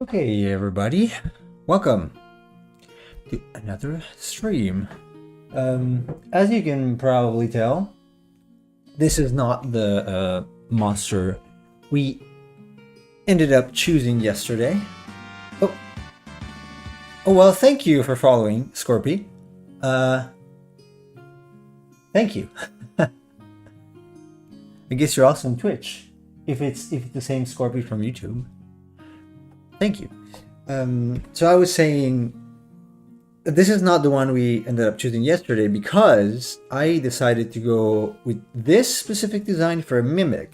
Okay, everybody, welcome to another stream. As you can probably tell, this is not the monster we ended up choosing yesterday. Oh, oh well, thank you for following, Scorpy. Thank you. I guess you're also on Twitch, if it's the same Scorpy from YouTube. Thank you. So I was saying, this is not the one we ended up choosing yesterday because I decided to go with this specific design for a mimic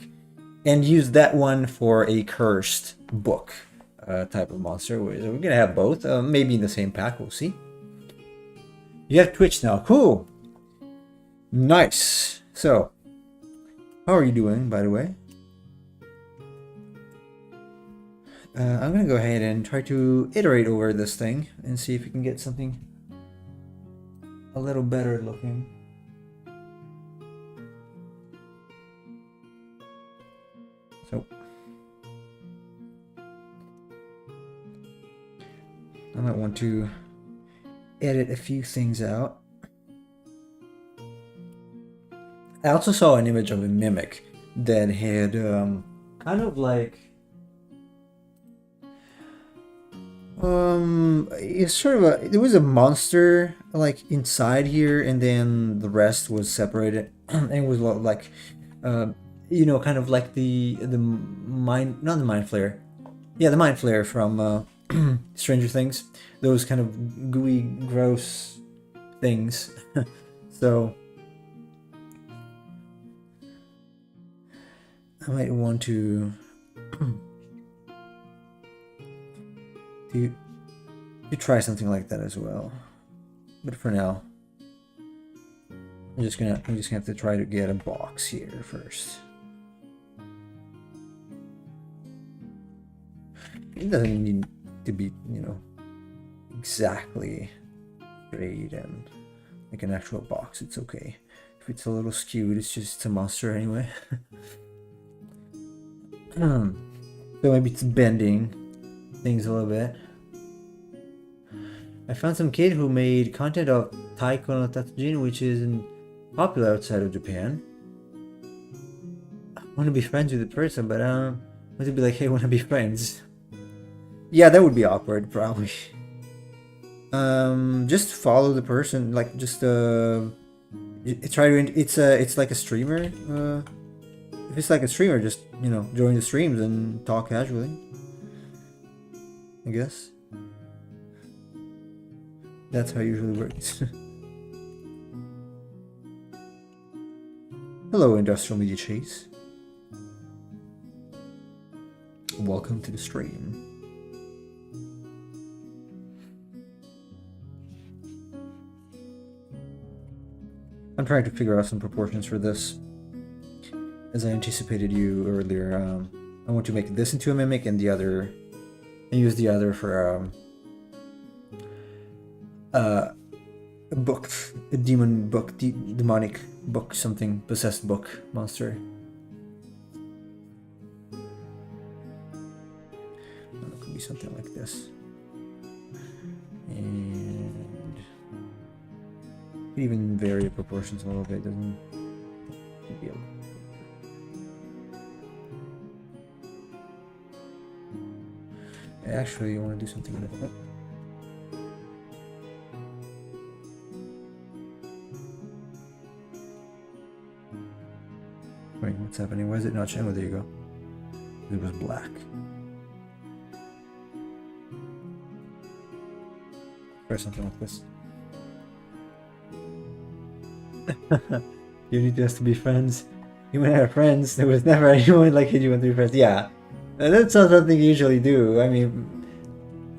and use that one for a cursed book type of monster. We're gonna have both, maybe in the same pack, we'll see. You have Twitch now, cool. Nice. So, how are you doing, by the way? I'm gonna go ahead and try to iterate over this thing and see if we can get something a little better looking. So I might want to edit a few things out. I also saw an image of a mimic that had kind of like it's sort of there was a monster like inside here, and then the rest was separated and it was like kind of like the mind, not the mind flare, yeah, the mind flare from Stranger Things, those kind of gooey gross things. So I might want to try something like that as well, but for now I'm just gonna have to try to get a box here first. It doesn't need to be, exactly straight and like an actual box. It's okay if it's a little skewed. It's a monster anyway. So maybe it's bending things a little bit. I found some kid who made content of Taiko no Tatsujin, which is popular outside of Japan. I want to be friends with the person, but I don't want to be like, hey, want to be friends? Yeah, that would be awkward, probably. Just follow the person, like just try to. It's like a streamer. If it's like a streamer, just join the streams and talk casually, I guess. That's how it usually works. Hello, Industrial Media Chase. Welcome to the stream. I'm trying to figure out some proportions for this. As I anticipated you earlier, I want to make this into a mimic and use the other for a book, a demon book, demonic book, something, possessed book monster. It could be something like this, and even vary the proportions a little bit. Doesn't be able. Actually, you want to do something different. Wait, what's happening? Why is it not showing? Oh, there you go. It was black. Try something like this. You need us to be friends. You and I are friends. There was never anyone like you want to be friends. Yeah, that's not something you usually do. I mean,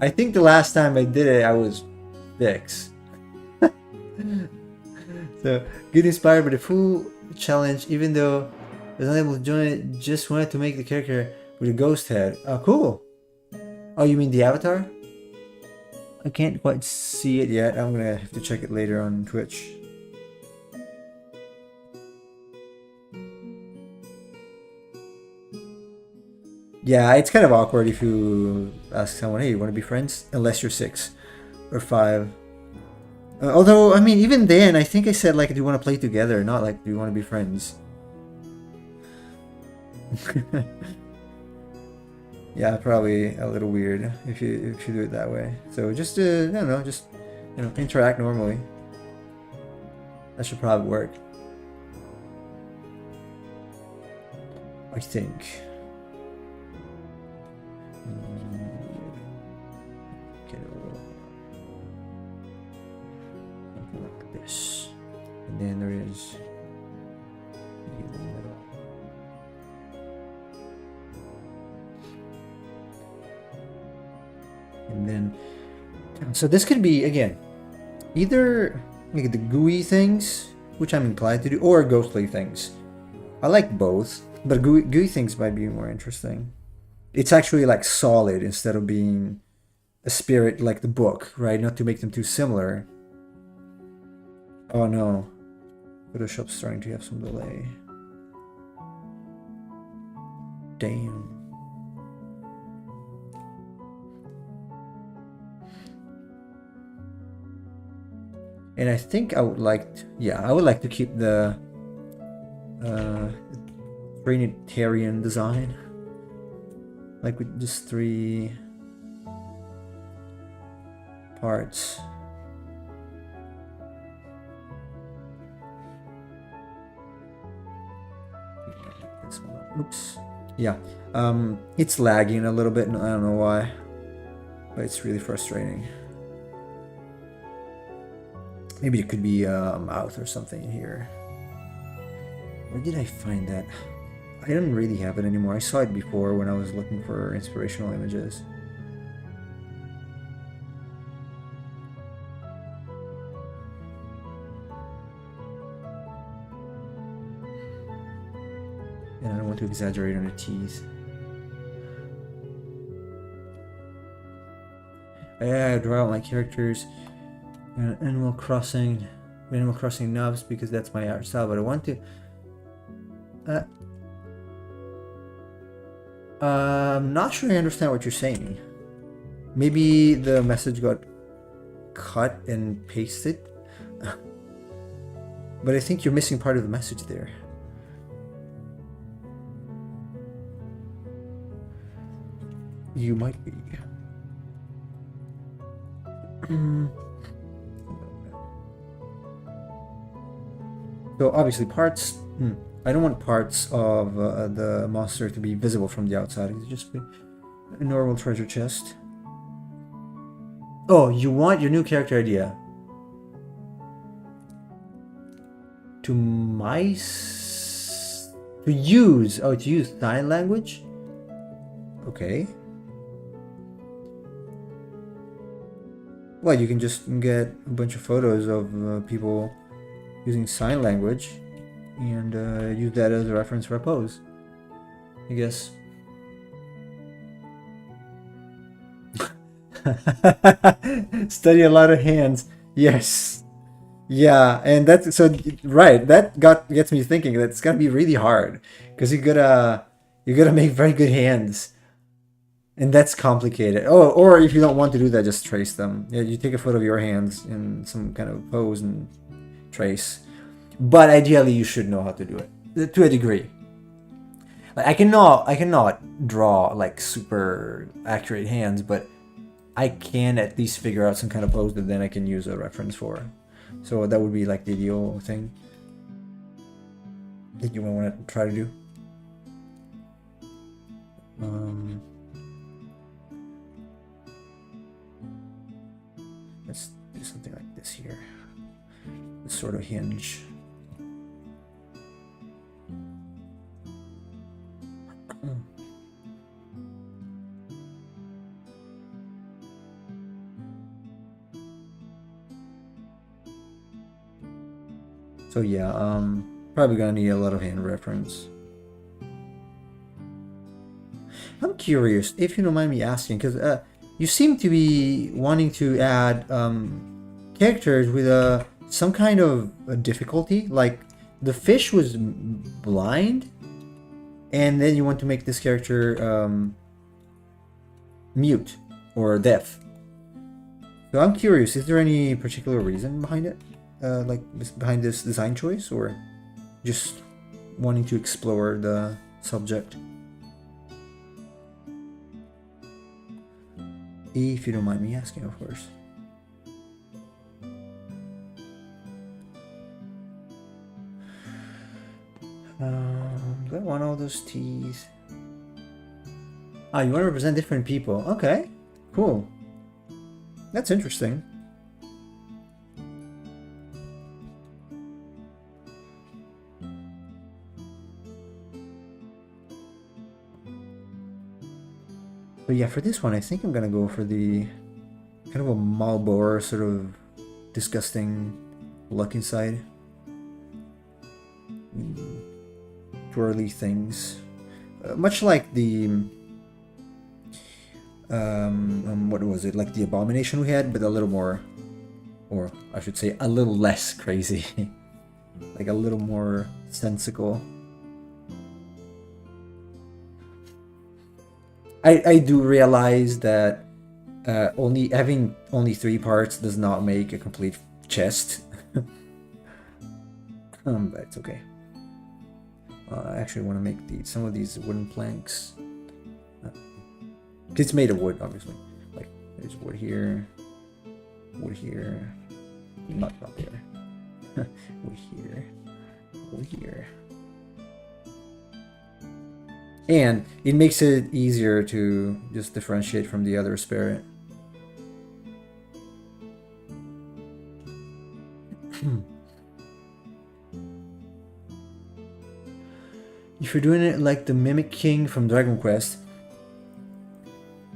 I think the last time I did it, I was 6. So, get inspired by the full challenge, even though I was unable to join it. Just wanted to make the character with a ghost head. Oh, cool. Oh, you mean the avatar? I can't quite see it yet. I'm gonna have to check it later on Twitch. Yeah, it's kind of awkward if you ask someone, hey, you want to be friends? Unless you're 6 or 5. Although, I mean, even then, I think I said, like, do you want to play together? Not like, do you want to be friends? Yeah, probably a little weird if you do it that way. So just, I don't know, just, interact normally. That should probably work. I think. Get a little something like this, and then there is in the middle. And then, so this could be again either like the gooey things, which I'm inclined to do, or ghostly things. I like both, but gooey things might be more interesting. It's actually like solid instead of being a spirit like the book, right? Not to make them too similar. Oh no, Photoshop's starting to have some delay. Damn. And I think I would like to keep the Trinitarian design, like with just 3 parts. Oops. Yeah. It's lagging a little bit, and I don't know why, but it's really frustrating. Maybe it could be a mouth or something here. Where did I find that? I don't really have it anymore. I saw it before when I was looking for inspirational images. And I don't want to exaggerate on the teeth. I draw out my characters. Animal Crossing nubs because that's my art style, but I want to. I'm not sure I understand what you're saying. Maybe the message got cut and pasted, but I think you're missing part of the message there. You might be. So obviously parts, I don't want parts of the monster to be visible from the outside. It just be a normal treasure chest. Oh, you want your new character idea to use sign language? Okay. Well, you can just get a bunch of photos of people using sign language and use that as a reference for a pose, I guess. Study a lot of hands. Yes. Yeah, and that's so right. That gets me thinking that it's gonna be really hard because you gotta make very good hands, and that's complicated. Oh, or if you don't want to do that, just trace them. Yeah, you take a photo of your hands in some kind of pose and trace. But ideally, you should know how to do it to a degree. Like I cannot draw like super accurate hands, but I can at least figure out some kind of pose that then I can use a reference for. So that would be like the ideal thing that you want to try to do. Let's do something like this here. This sort of hinge. So yeah, probably gonna need a lot of hand reference. I'm curious, if you don't mind me asking, because you seem to be wanting to add characters with some kind of a difficulty. Like the fish was blind, and then you want to make this character mute or deaf. So I'm curious, is there any particular reason behind it? Like behind this design choice, or just wanting to explore the subject? If you don't mind me asking, of course. Do I want all those T's? Ah, you want to represent different people. Okay, cool. That's interesting. But yeah, for this one, I think I'm gonna go for the kind of a Marlboro sort of disgusting look inside. Twirly things. Much like the what was it, like the Abomination we had, but a little more, or I should say a little less crazy. Like a little more sensical. I do realize that having only 3 parts does not make a complete chest. But it's okay. I actually want to make some of these wooden planks. It's made of wood, obviously. Like there's wood here, not there. wood here. And it makes it easier to just differentiate from the other spirit. If you're doing it like the Mimic King from Dragon Quest,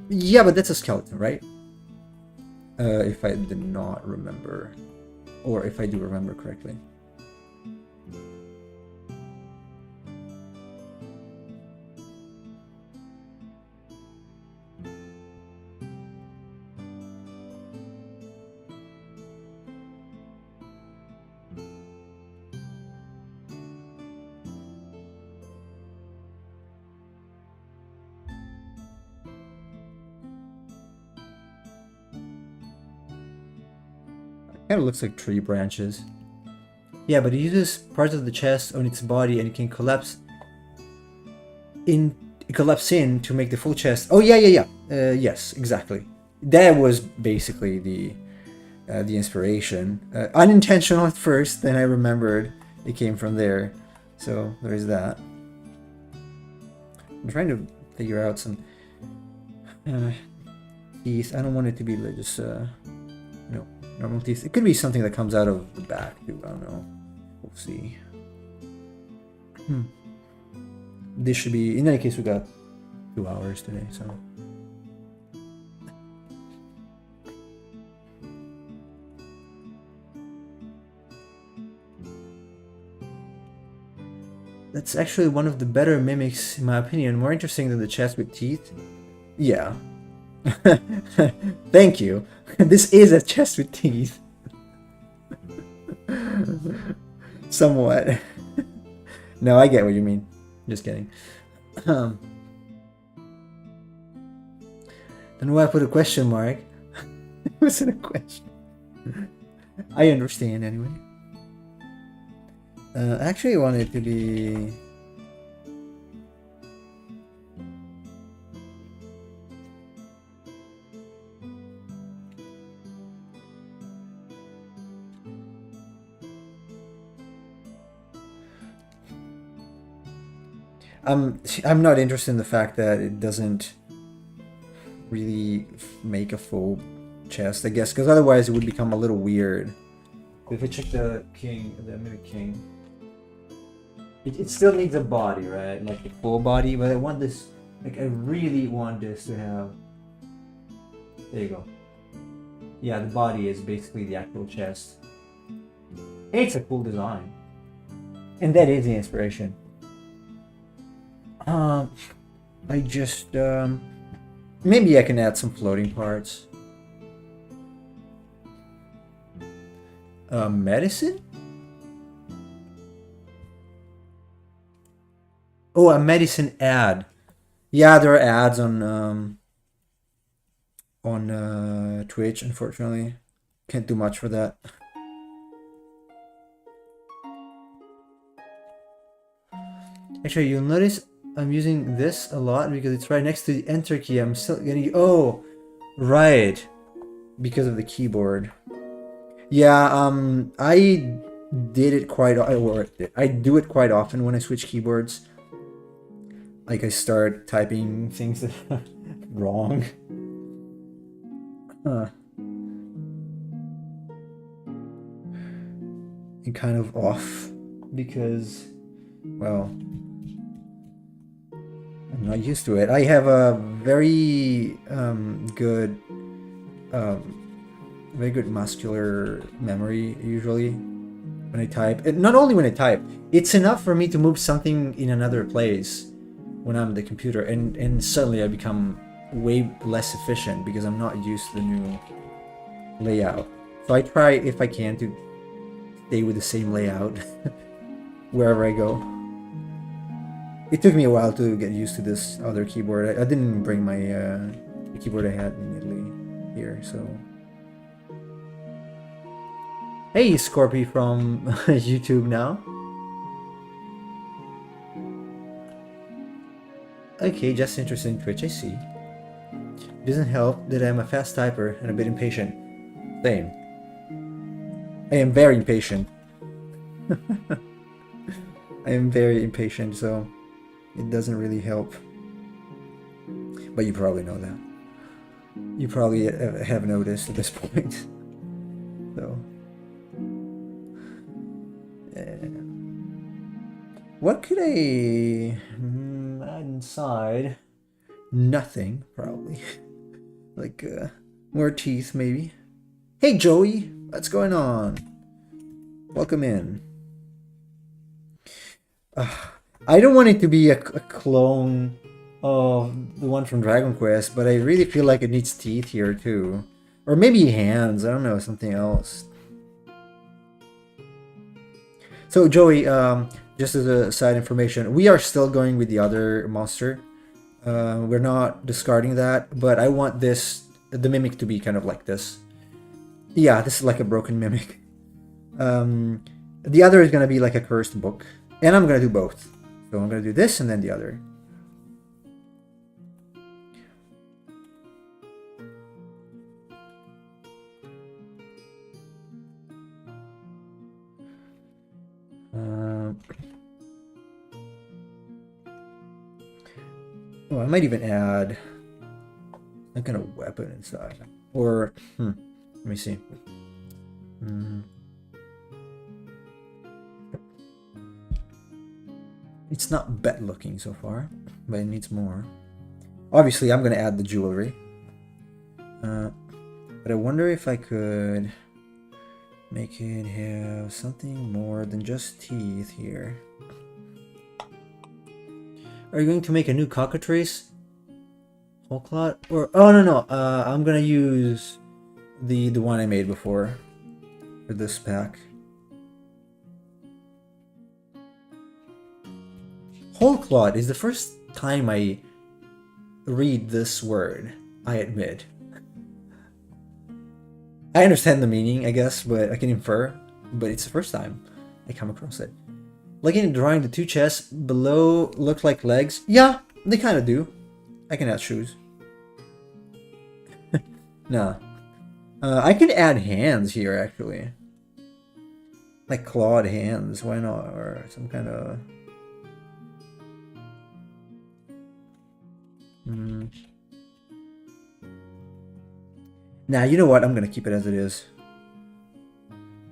yeah, but that's a skeleton, right? If I did not remember, or if I do remember correctly. Kind of looks like tree branches. Yeah, but it uses parts of the chest on its body, and it can collapse in to make the full chest. Oh yeah. Yes, exactly. That was basically the inspiration. Unintentional at first, then I remembered it came from there. So there's that. I'm trying to figure out some teeth. I don't want it to be like just normal teeth. It could be something that comes out of the back too. I don't know. We'll see. This should be. In any case, we got 2 hours today, so. That's actually one of the better mimics, in my opinion. More interesting than the chest with teeth. Yeah. Thank you. This is a chest with teeth. Somewhat. No, I get what you mean. Just kidding. Then why put a question mark? It wasn't a question. I understand anyway. Actually, I want it to be. I'm not interested in the fact that it doesn't really make a full chest, I guess, because otherwise it would become a little weird. If we check the Mimic King, it still needs a body, right? Like a full body, but I want this, like I really want this to have, there you go. Yeah, the body is basically the actual chest. It's a cool design. And that is the inspiration. I just, maybe I can add some floating parts. Medicine? Oh, a medicine ad. Yeah, there are ads on Twitch. Unfortunately, can't do much for that. Actually, you'll notice I'm using this a lot because it's right next to the enter key. I'm still getting. Oh, right, because of the keyboard. Yeah, I did it quite, or I do it quite often when I switch keyboards. Like I start typing things that are wrong. And kind of off because, well, I'm not used to it. I have a very good, very good muscular memory usually when I type. And not only when I type, it's enough for me to move something in another place when I'm at the computer, and suddenly I become way less efficient because I'm not used to the new layout. So I try, if I can, to stay with the same layout wherever I go. It took me a while to get used to this other keyboard. I didn't bring my the keyboard I had in Italy here, so. Hey, Scorpy from YouTube now. Okay, just interested in Twitch, I see. It doesn't help that I'm a fast typer and a bit impatient. Same. I am very impatient. I am very impatient, so it doesn't really help. But you probably know that. You probably have noticed at this point. So. What could I add inside? Nothing, probably. Like, more teeth, maybe. Hey, Joey! What's going on? Welcome in. I don't want it to be a clone of the one from Dragon Quest, but I really feel like it needs teeth here, too. Or maybe hands, I don't know, something else. So, Joey, just as a side information, we are still going with the other monster. We're not discarding that, but I want the mimic to be kind of like this. Yeah, this is like a broken mimic. The other is gonna be like a cursed book, and I'm gonna do both. So I'm gonna do this and then the other. Oh, I might even add some kind of weapon inside. Or, let me see. It's not bad looking so far, but it needs more. Obviously, I'm going to add the jewelry. But I wonder if I could make it have something more than just teeth here. Are you going to make a new cockatrice? Whole clot? Or oh no, I'm gonna use the one I made before for this pack. Whole clot is the first time I read this word, I admit. I understand the meaning, I guess, but I can infer, but it's the first time I come across it. Looking at drawing, the two chests below look like legs. Yeah, they kind of do. I can add shoes. Nah. I can add hands here, actually. Like clawed hands, why not? Or some kind of... Nah, you know what? I'm gonna keep it as it is.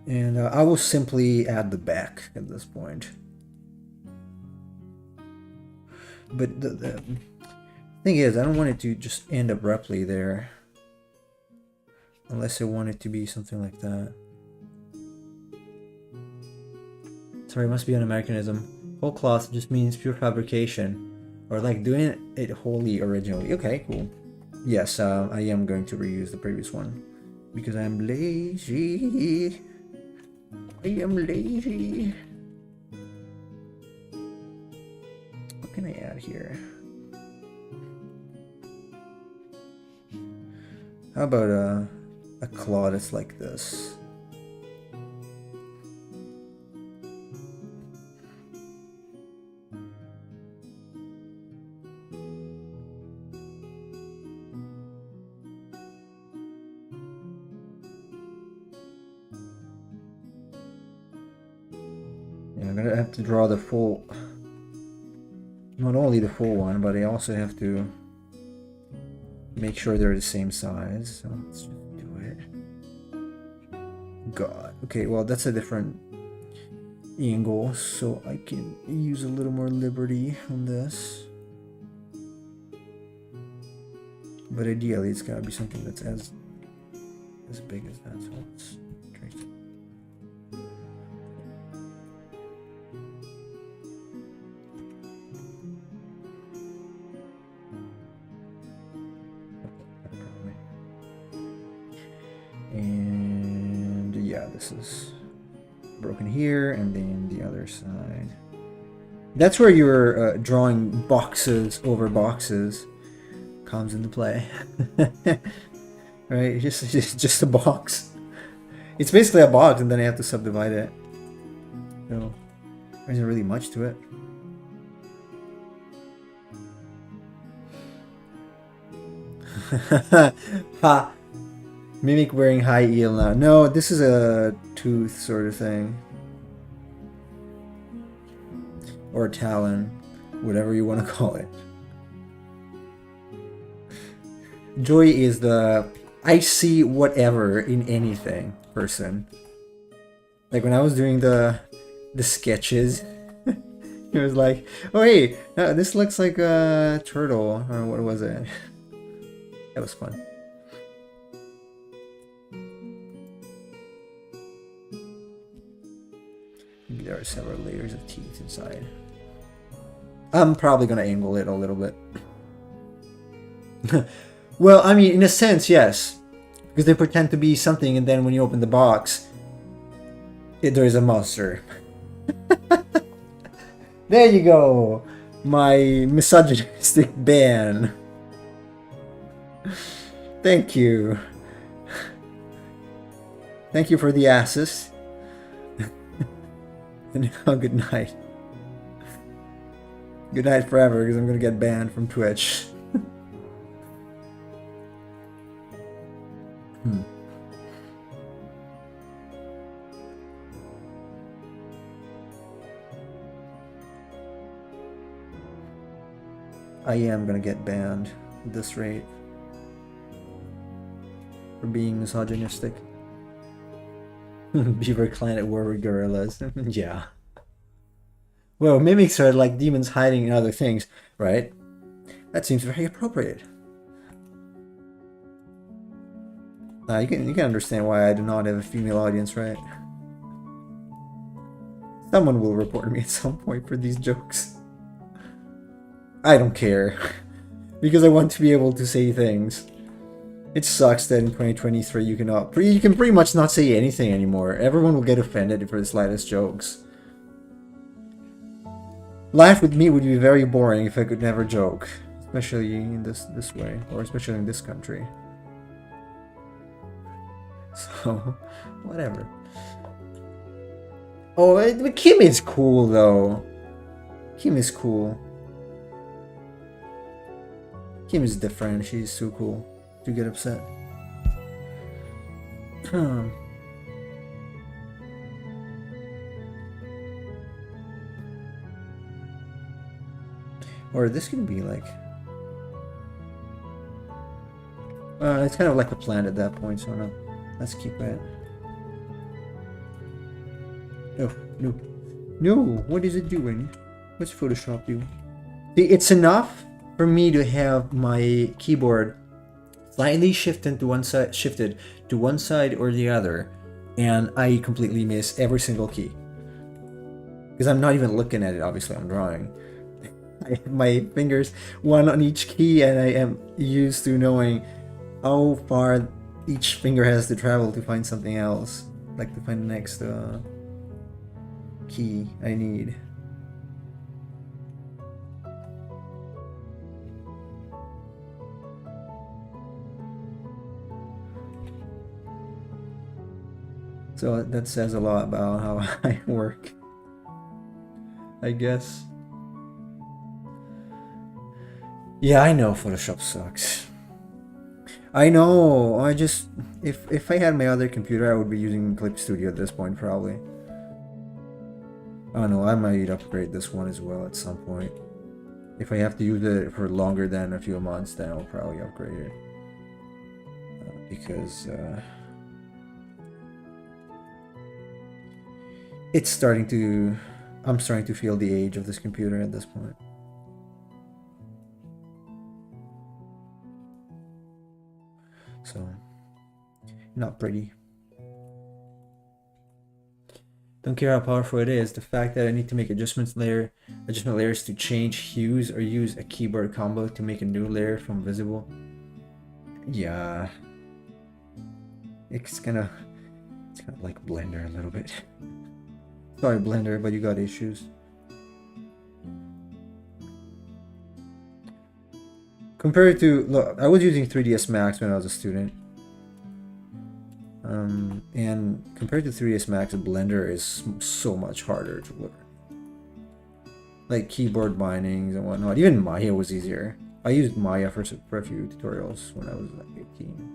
And I will simply add the back at this point. But the thing is, I don't want it to just end abruptly there. Unless I want it to be something like that. Sorry, it must be an Americanism. Whole cloth just means pure fabrication. Or like doing it wholly originally. Okay, cool. Yes, I am going to reuse the previous one. Because I'm lazy. I am lazy. can I add here? How about a claw that's like this? Yeah, I'm gonna have to draw the full, not only the full one, but I also have to make sure they're the same size. So let's just do it. God. Okay, well that's a different angle, so I can use a little more liberty on this. But ideally it's gotta be something that's as big as that. So let's trace it. And yeah, this is broken here, and then the other side. That's where your drawing boxes over boxes comes into play. Right? Just a box. It's basically a box, and then I have to subdivide it. So there isn't really much to it. Ha! Mimic wearing high heel now. No, this is a tooth sort of thing. Or a talon. Whatever you want to call it. Joy is the I see whatever in anything person. Like when I was doing the sketches, it was like, oh hey, this looks like a turtle, or what was it? That was fun. Maybe there are several layers of teeth inside. I'm probably gonna angle it a little bit. Well, I mean, in a sense, yes. Because they pretend to be something, and then when you open the box, there is a monster. There you go! My misogynistic ban. Thank you. Thank you for the assist. And now, good night. Good night forever, because I'm gonna get banned from Twitch. I am gonna get banned at this rate for being misogynistic. Beaver Clan at war with gorillas. Yeah. Well, mimics are like demons hiding in other things, right? That seems very appropriate. You can understand why I do not have a female audience, right? Someone will report me at some point for these jokes. I don't care. Because I want to be able to say things. It sucks that in 2023 you can pretty much not say anything anymore. Everyone will get offended for the slightest jokes. Life with me would be very boring if I could never joke. Especially in this way. Or especially in this country. So, whatever. Oh, but Kim is cool though. Kim is cool. Kim is different. She's so cool. To get upset. Or this can be like... it's kind of like a plant at that point, so no. Let's keep it. No, no. No! What is it doing? What's Photoshop do? See, it's enough for me to have my keyboard slightly shifted to one side or the other, and I completely miss every single key. Because I'm not even looking at it, obviously I'm drawing. I have my fingers, one on each key, and I am used to knowing how far each finger has to travel to find something else. Like to find the next key I need. So that says a lot about how I work, I guess. Yeah, I know Photoshop sucks. I know. I just if I had my other computer, I would be using Clip Studio at this point probably. Oh no, I might upgrade this one as well at some point. If I have to use it for longer than a few months, then I'll probably upgrade it. Because it's starting to... I'm starting to feel the age of this computer at this point. So, not pretty. Don't care how powerful it is. The fact that I need to make adjustment layers to change hues or use a keyboard combo to make a new layer from visible. Yeah. It's kind of like Blender a little bit. Sorry, Blender, but you got issues. Compared to... Look, I was using 3ds Max when I was a student. And compared to 3ds Max, Blender is so much harder to learn. Like keyboard bindings and whatnot. Even Maya was easier. I used Maya for a few tutorials when I was like 18.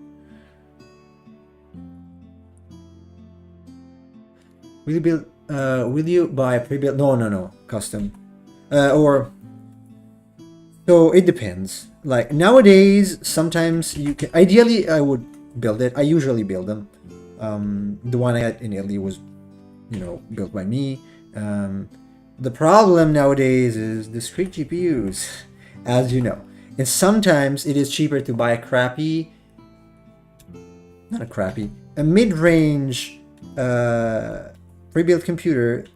Will you buy pre-built? No, custom. So it depends. Like nowadays, sometimes you can. Ideally, I would build it. I usually build them. The one I had in Italy was, built by me. The problem nowadays is discrete GPUs, as you know. And sometimes it is cheaper to buy a mid-range pre-built computer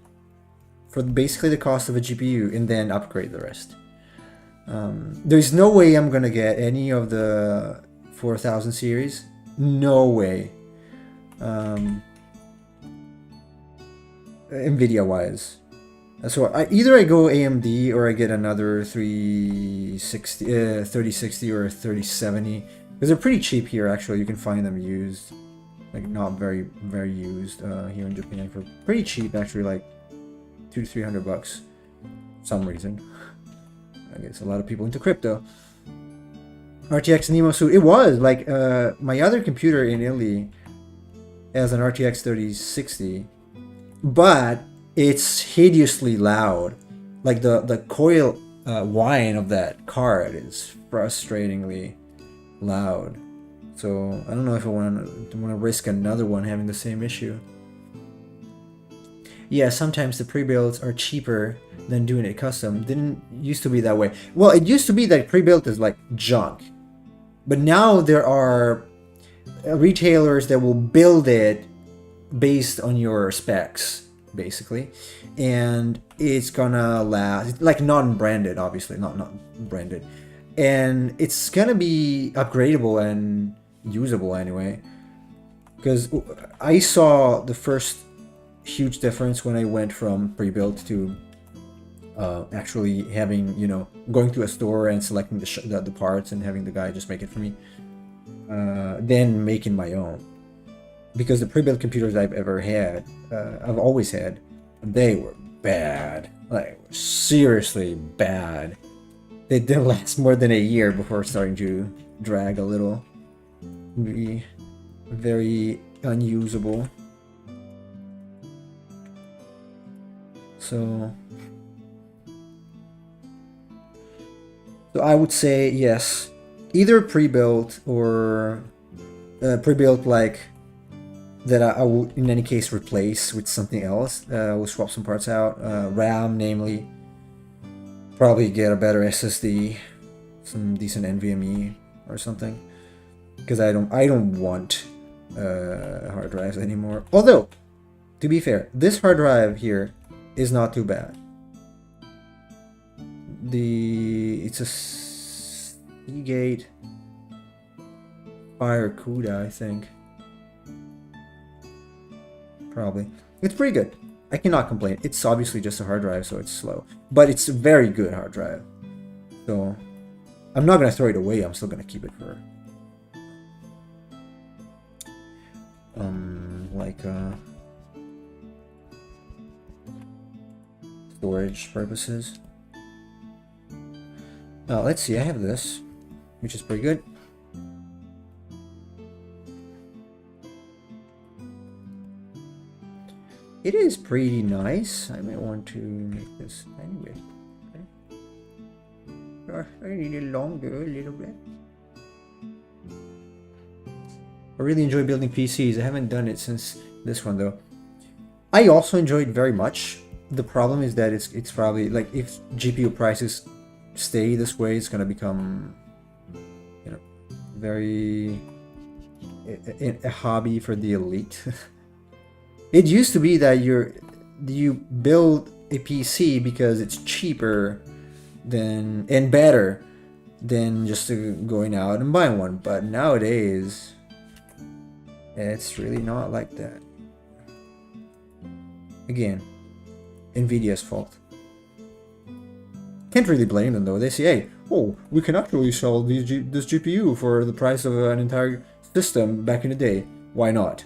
for basically the cost of a GPU and then upgrade the rest. There's no way I'm gonna get any of the 4000 series. No way. Nvidia wise. So either I go AMD or I get another 3060 or 3070 because they're pretty cheap here. Actually, you can find them used, like not very used here in Japan for pretty cheap. Actually, like $200 to $300 for some reason. I guess a lot of people into crypto. RTX Nemo suit. It was like my other computer in Italy has an RTX 3060, but it's hideously loud. Like the coil whine of that card is frustratingly loud. So I don't know if I want to risk another one having the same issue. Yeah, sometimes the pre-builds are cheaper than doing it custom. Didn't used to be that way. Well, it used to be that pre-built is like junk. But now there are retailers that will build it based on your specs, basically. And it's gonna last, like non-branded, obviously, not branded. And it's gonna be upgradable and usable anyway. Because I saw the first huge difference when I went from pre-built to actually having, going to a store and selecting the parts and having the guy just make it for me, then making my own. Because the pre-built computers I've ever had, I've always had, they were bad, like seriously bad. They didn't last more than a year before starting to drag a little, be very unusable. So I would say yes, either pre-built or pre-built like that I would in any case replace with something else. We'll swap some parts out, RAM namely, probably get a better SSD, some decent NVMe or something, because I don't want hard drives anymore. Although, to be fair, this hard drive here is not too bad. It's a Seagate Fire CUDA, I think. Probably. It's pretty good. I cannot complain. It's obviously just a hard drive, so it's slow. But it's a very good hard drive. So I'm not gonna throw it away, I'm still gonna keep it for storage purposes. Let's see, I have this, which is pretty good. It is pretty nice. I might want to make this anyway. Okay. I need it longer a little bit. I really enjoy building PCs. I haven't done it since this one though. I also enjoy it very much. The problem is that it's probably like if GPU prices stay this way, it's gonna become, you know, very a hobby for the elite. It used to be that you build a PC because it's cheaper than and better than just going out and buying one, but nowadays it's really not like that. Again, Nvidia's fault. Can't really blame them though. They say, hey, oh, we can actually sell this GPU for the price of an entire system back in the day. Why not?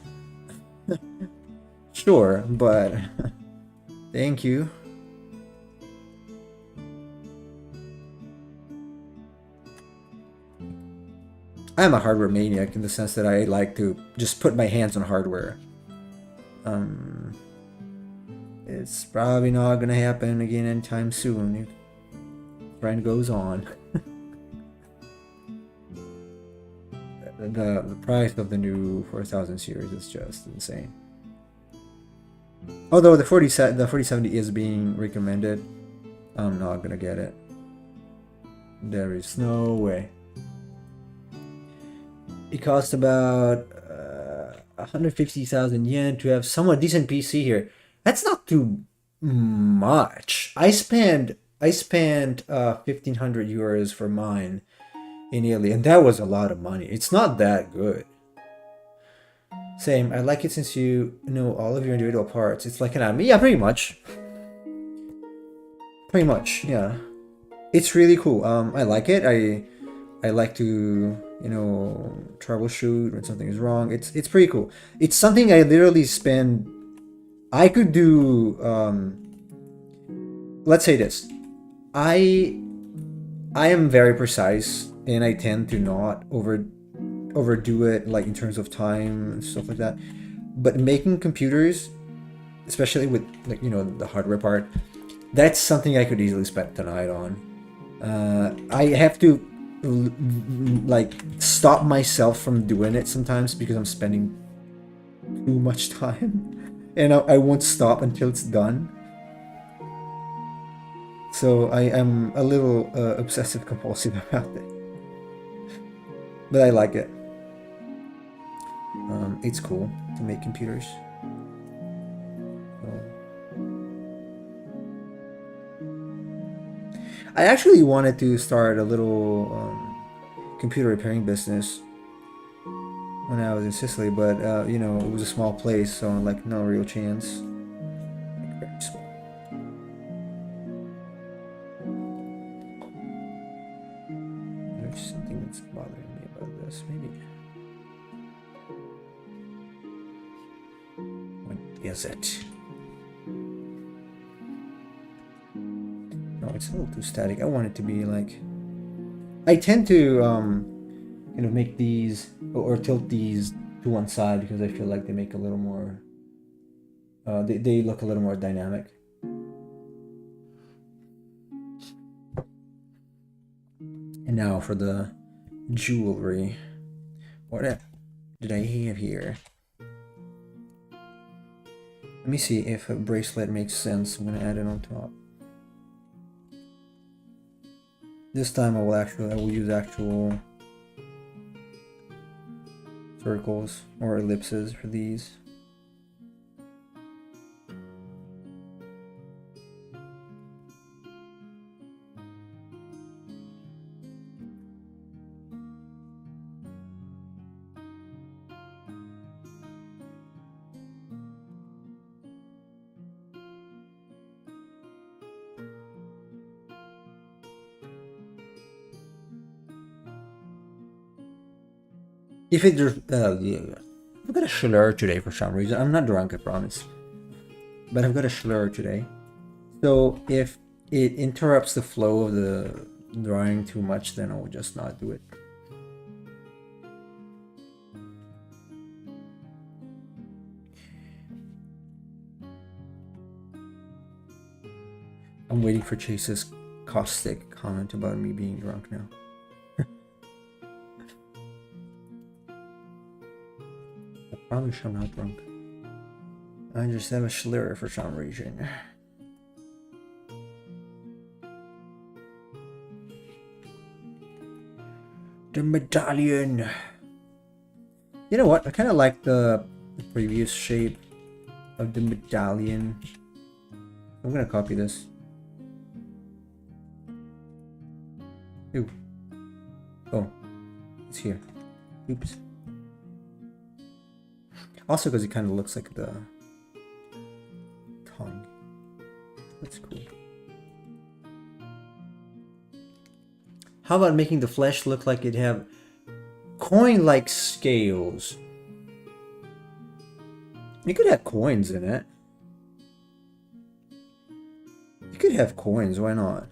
Sure, but thank you. I'm a hardware maniac in the sense that I like to just put my hands on hardware. It's probably not gonna happen again anytime soon if the trend goes on. The price of the new 4000 series is just insane. Although the 4070 is being recommended, I'm not gonna get it. There is no way. It costs about 150,000 yen to have somewhat decent PC here. That's not too much. I spent 1,500 euros for mine in Italy, and that was a lot of money. It's not that good. Same. I like it since you know all of your individual parts. It's like an anime. Yeah, pretty much. Pretty much, yeah. It's really cool. I like it. I like to, you know, troubleshoot when something is wrong. It's pretty cool. It's something I literally spend. I could do. Let's say this. I am very precise, and I tend to not overdo it, like in terms of time and stuff like that. But making computers, especially with, like, you know, the hardware part, that's something I could easily spend the night on. I have to like stop myself from doing it sometimes because I'm spending too much time, and I won't stop until it's done. So I am a little obsessive compulsive about it, but I like it. It's cool to make computers. I actually wanted to start a little computer repairing business when I was in Sicily, but you know, it was a small place, so like no real chance. Like, very small. There's something that's bothering me about this. Maybe. What is it? No, it's a little too static. I want it to be like. I tend to kind of make these or tilt these to one side because I feel like they make a little more. They look a little more dynamic. And now for the jewelry. What did I have here? Let me see if a bracelet makes sense. I'm gonna add it on top. This time I will use actual circles or ellipses for these. If it, I've got a slur today for some reason. I'm not drunk, I promise. But I've got a slur today. So if it interrupts the flow of the drawing too much, then I'll just not do it. I'm waiting for Chase's caustic comment about me being drunk now. I promise I'm not drunk. I just have a slur for some reason. The medallion! You know what? I kind of like the previous shape of the medallion. I'm gonna copy this. Ew. Oh, it's here. Oops. Also because it kind of looks like the tongue. That's cool. How about making the flesh look like it have coin-like scales? You could have coins in it. You could have coins, why not?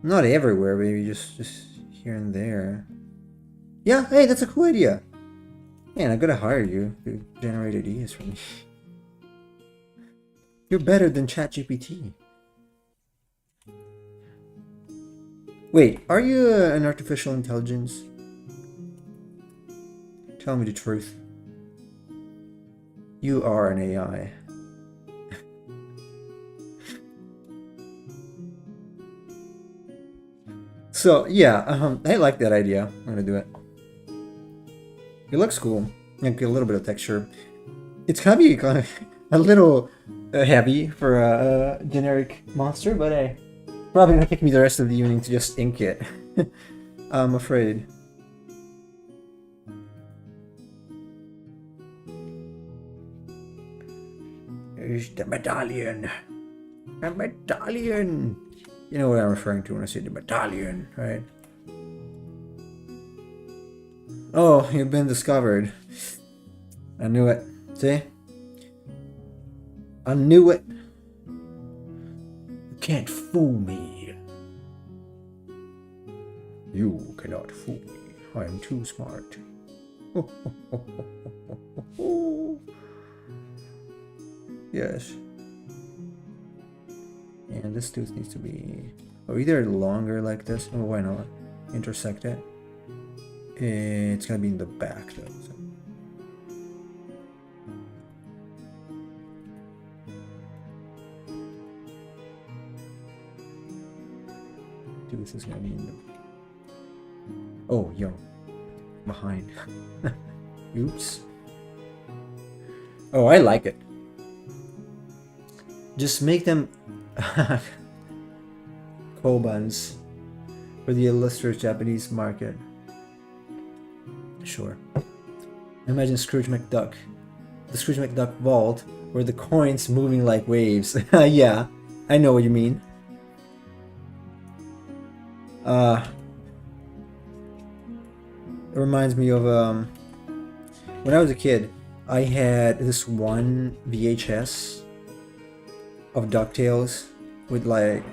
Not everywhere, maybe just here and there. Yeah, hey, that's a cool idea. Man, I gotta hire you to generate ideas for me. You're better than ChatGPT. Wait, are you an artificial intelligence? Tell me the truth. You are an AI. So yeah, I like that idea. I'm gonna do it. It looks cool. Like a little bit of texture. It's gonna be kind of a little heavy for a generic monster, but hey, probably gonna take me the rest of the evening to just ink it. I'm afraid. Here's the medallion. A medallion. You know what I'm referring to when I say the medallion, right? Oh, you've been discovered. I knew it. See? I knew it. You can't fool me. You cannot fool me. I am too smart. Yes. And this tooth needs to be either longer like this, or why not intersect it. It's gonna be in the back though. So. Tooth is gonna be in the. Oh, yo, behind. Oops. Oh, I like it. Just make them Kobans for the illustrious Japanese market. Sure. Imagine Scrooge McDuck. The Scrooge McDuck vault where the coins moving like waves. Yeah, I know what you mean. It reminds me of when I was a kid, I had this one VHS of DuckTales with like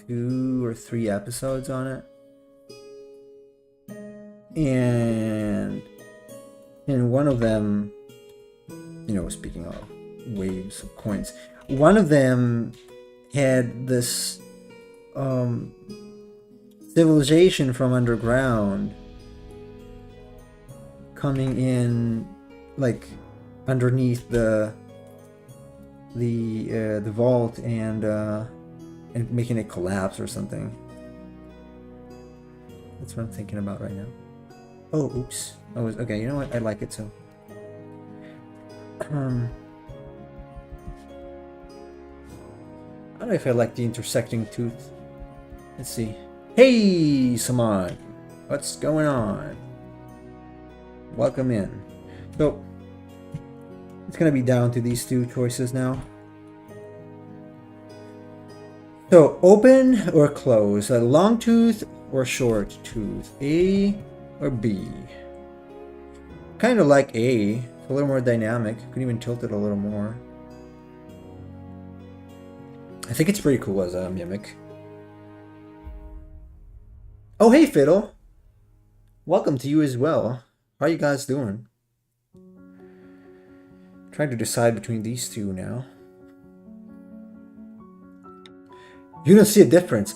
2 or 3 episodes on it. And in one of them, you know, speaking of waves of coins, one of them had this civilization from underground coming in, like underneath the vault and making it collapse or something. That's what I'm thinking about right now. Oh, oops. Oh, okay. You know what? I like it so. I don't know if I like the intersecting tooth. Let's see. Hey, Saman. What's going on? Welcome in. So, it's gonna be down to these 2 choices now. So, open or close? A long tooth or short tooth? A or B? Kind of like A. It's a little more dynamic. You can even tilt it a little more. I think it's pretty cool as a mimic. Oh, hey, Fiddle! Welcome to you as well. How are you guys doing? Trying to decide between these two now. You don't see a difference.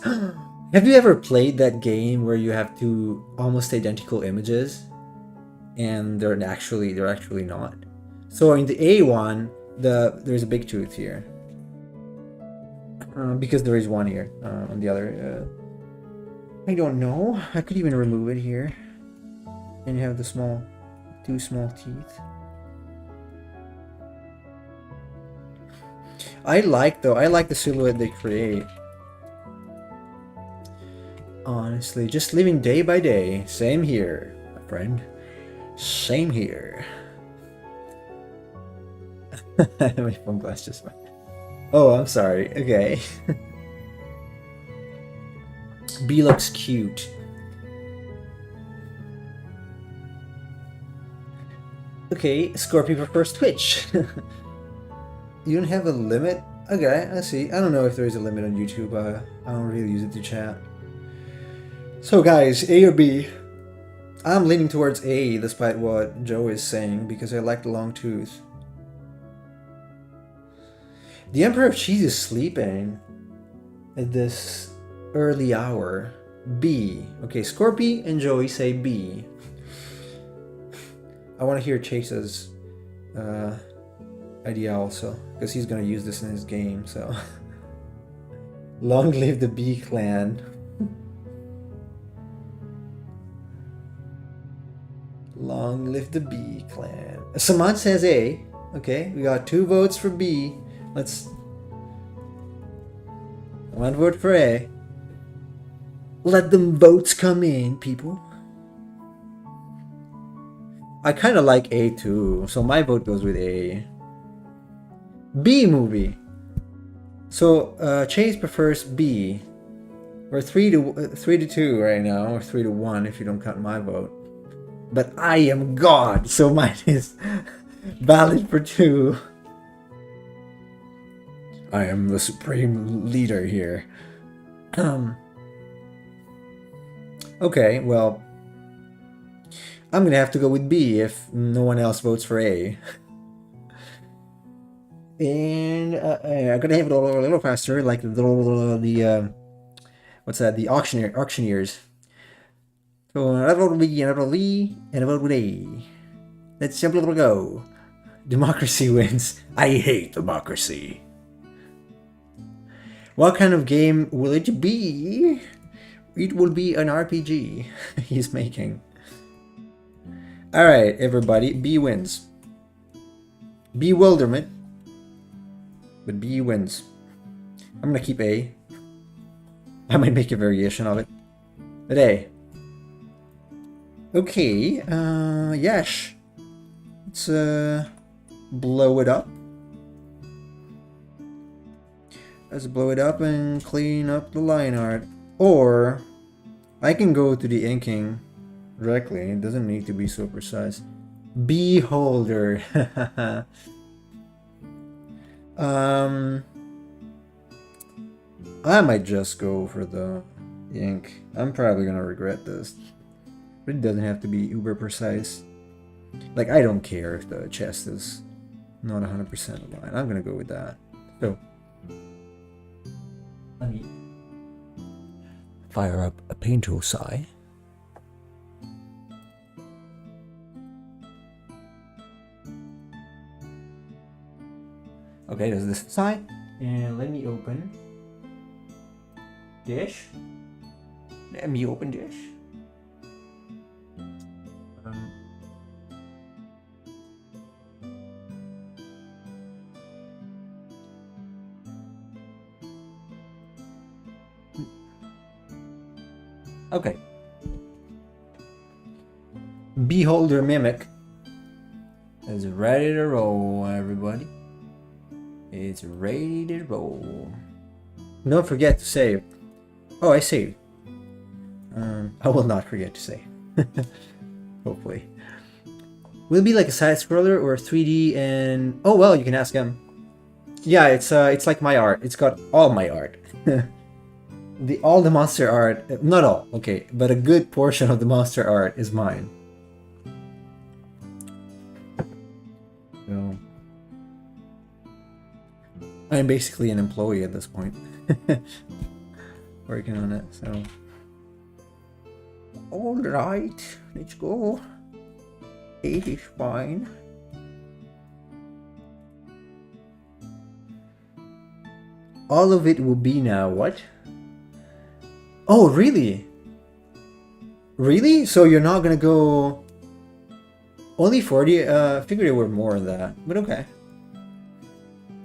Have you ever played that game where you have two almost identical images and they're actually not? So in the A one, there's a big tooth here. Because there is one here on the other. I don't know. I could even remove it here. And you have the two small teeth. I like the silhouette they create. Honestly, just living day by day. Same here, my friend. Same here. My phone glass just went. Oh, I'm sorry. Okay. B looks cute. Okay, Scorpio prefers Twitch. You don't have a limit? Okay, I see. I don't know if there is a limit on YouTube. I don't really use it to chat. So guys, A or B? I'm leaning towards A despite what Joe is saying because I like the long tooth. The Emperor of Cheese is sleeping at this early hour. B. Okay, Scorpy and Joey say B. I want to hear Chase's idea also because he's going to use this in his game, so. Long live the B clan. Long live the B clan. Samant says A. Okay, we got 2 votes for B. Let's... 1 vote for A. Let them votes come in, people. I kind of like A too, so my vote goes with A. B movie. So Chase prefers B. We're 3 to 2 right now, or 3 to 1 if you don't count my vote. But I am God, so mine is valid for 2. I am the supreme leader here. Okay, well, I'm gonna have to go with B if no one else votes for A. And I'm gonna have it a little faster, like the what's that? The auctioneers. So I vote B, and I vote B, and I vote with A. Let's simply go. Democracy wins. I hate democracy. What kind of game will it be? It will be an RPG he's making. Alright, everybody. B wins. Bewilderment. But B wins. I'm gonna keep A. I might make a variation of it. But A. Okay, Yash. Let's blow it up. Let's blow it up and clean up the line art. Or I can go to the inking directly. It doesn't need to be so precise. Beholder. I might just go for the ink. I'm probably gonna regret this. But it doesn't have to be uber precise. Like, I don't care if the chest is not 100% aligned. I'm gonna go with that. So, let me fire up a paint tool sai. Okay, there's this side. And let me open dish. Let me open dish. Okay. Beholder Mimic is ready to roll, everybody. It's ready to roll. Don't forget to save. Oh, I saved. I will not forget to save. Hopefully. Will it be like a side scroller or 3D and... Oh, well, you can ask him. Yeah, it's like my art. It's got all my art. All the monster art, not all, okay, but a good portion of the monster art is mine. So I'm basically an employee at this point. Working on it, so. Alright, let's go. 8 is fine. All of it will be now, what? Oh, really? Really? So you're not gonna go... Only 40? Figured there were more than that, but okay.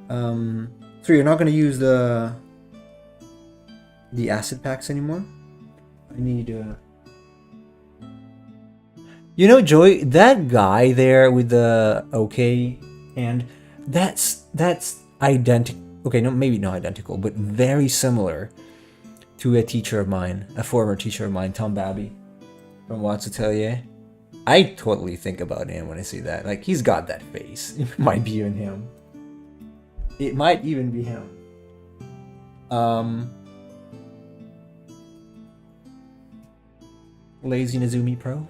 So you're not gonna use the acid packs anymore? I need You know, Joy, that guy there with the okay hand, that's identical. Okay, no, maybe not identical, but very similar to a teacher of mine, a former teacher of mine, Tom Babby from Watts Atelier. I totally think about him when I see that. Like, he's got that face. It might be even him. It might even be him. Lazy Nezumi Pro.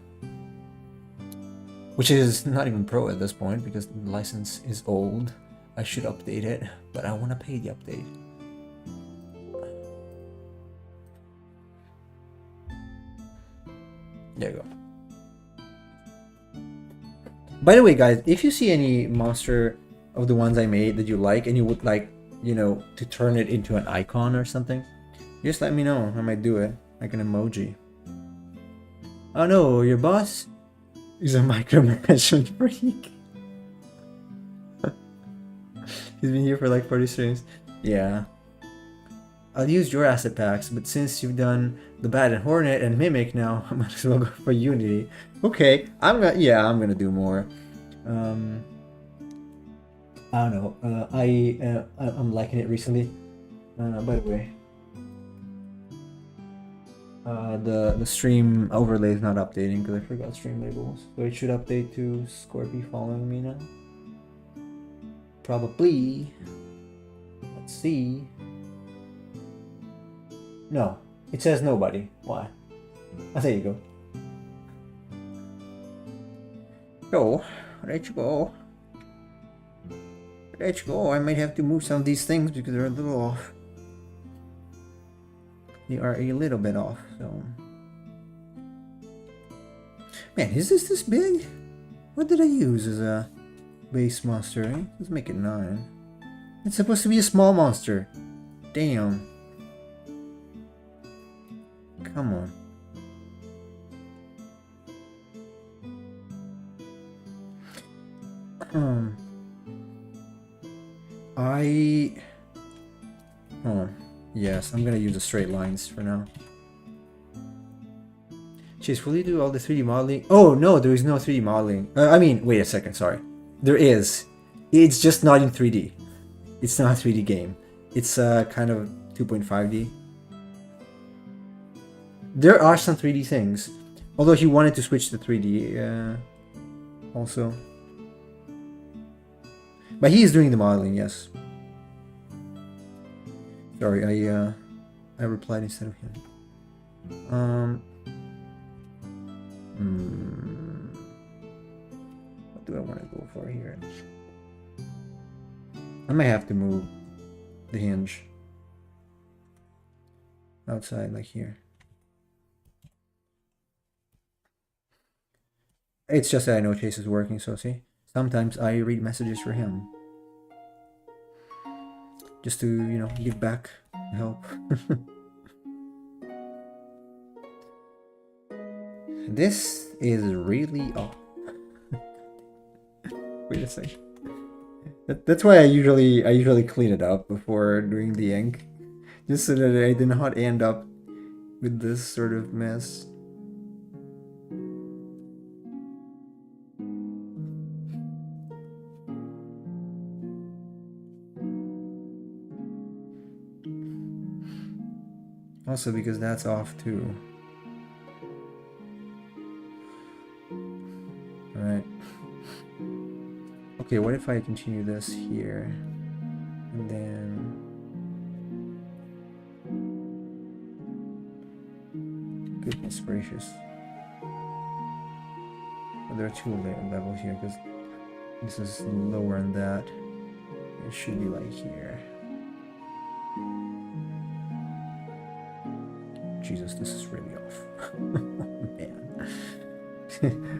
Which is not even pro at this point because the license is old. I should update it, but I want to pay the update. There you go. By the way, guys, if you see any monster of the ones I made that you like and you would like, you know, to turn it into an icon or something, just let me know. I might do it. Like an emoji. Oh no, your boss? He's a micromanagement freak. He's been here for like 40 streams. Yeah. I'll use your asset packs, but since you've done the Bat and Hornet and Mimic now, I might as well go for Unity. Okay, I'm gonna do more. I don't know. I'm liking it recently. By the way, the stream overlay is not updating because I forgot stream labels. So it should update to Scorpy following me now. Probably. Let's see. No, it says nobody. Why? Oh, there you go. So, let's go. Let's go. I might have to move some of these things because they're a little off. They are a little bit off, so... Man, is this big? What did I use as a base monster, eh? Let's make it 9. It's supposed to be a small monster. Damn. Come on. Yes, I'm gonna use the straight lines for now. Jeez, will you do all the 3D modeling? Oh, no, there is no 3D modeling. I mean, wait a second, sorry. There is. It's just not in 3D. It's not a 3D game. It's kind of 2.5D. There are some 3D things. Although he wanted to switch to 3D also. But he is doing the modeling, yes. Sorry, I replied instead of him. What do I want to go for here? I might have to move the hinge outside, like here. It's just that I know Chase is working, so see? Sometimes I read messages for him. Just to, you know, give back and help. This is really off. Wait a second. That's why I usually clean it up before doing the ink. Just so that I do not end up with this sort of mess. Also because that's off too. Alright. Okay, what if I continue this here? And there are two levels here because this is lower than that. It should be like here. Jesus, this is really off. Man.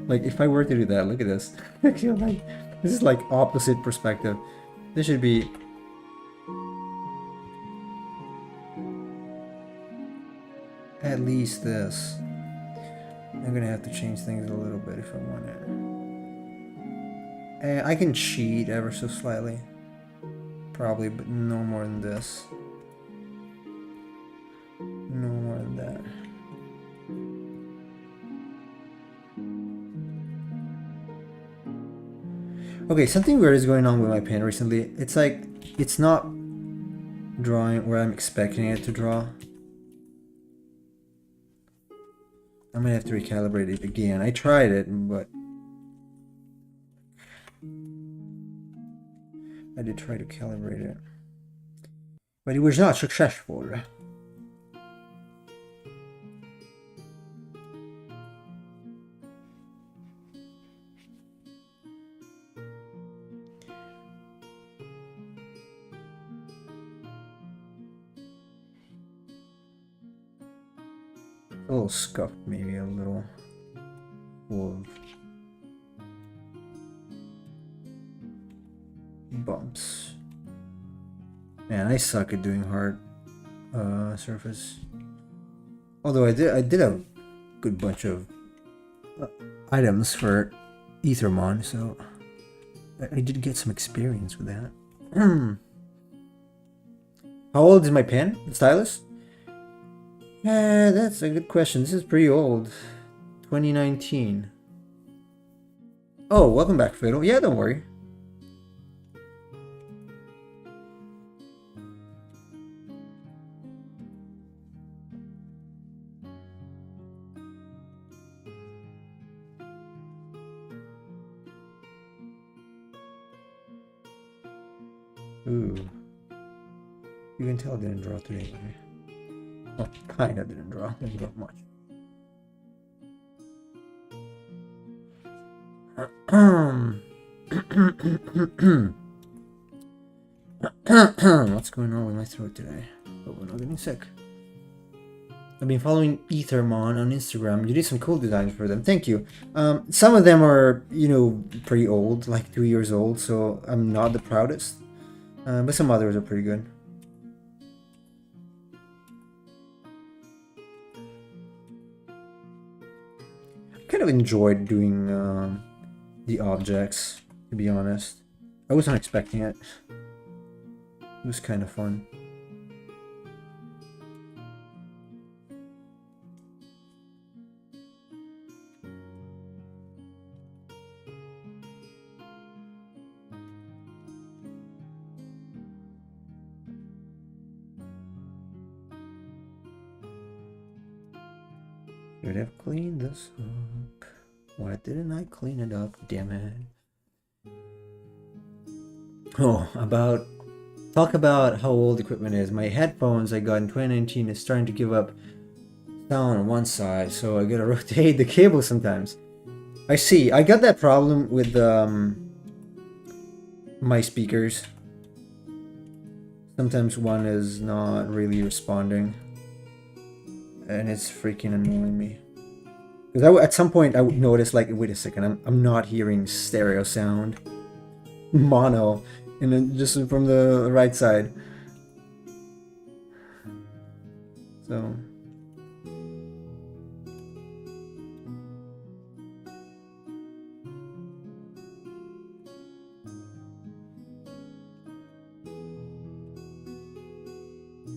Like, if I were to do that, look at this. I feel like this is like opposite perspective. This should be... at least this. I'm gonna have to change things a little bit if I want it. And I can cheat ever so slightly. Probably, but no more than this. No more than that. Okay, something weird is going on with my pen recently. It's like, it's not drawing where I'm expecting it to draw. I'm gonna have to recalibrate it again. I tried it, but I did try to calibrate it. But it was not successful. A little scuffed, maybe a little full of bumps. Man, I suck at doing hard surface. Although I did a good bunch of items for Ethermon, so I did get some experience with that. How old is my pen? The stylus? That's a good question. This is pretty old. 2019. Oh, welcome back, Fiddle. Yeah, don't worry. Ooh. You can tell I didn't draw today, right? Well, kind of didn't draw. Didn't draw much. What's going on with my throat today? Oh, we're not getting sick. I've been following Ethermon on Instagram. You did some cool designs for them. Thank you. Some of them are, you know, pretty old, like 2 years old, so I'm not the proudest. But some others are pretty good. Kind of enjoyed doing the objects, to be honest. I wasn't expecting it. It was kind of fun. Should have cleaned this up. Why didn't I clean it up? Damn it. Oh, talk about how old equipment is. My headphones I got in 2019 is starting to give up sound on one side, so I gotta rotate the cable sometimes. I see. I got that problem with my speakers. Sometimes one is not really responding. And it's freaking annoying me. Because at some point I would notice, like, wait a second, I'm not hearing stereo sound. Mono. And then just from the right side. So.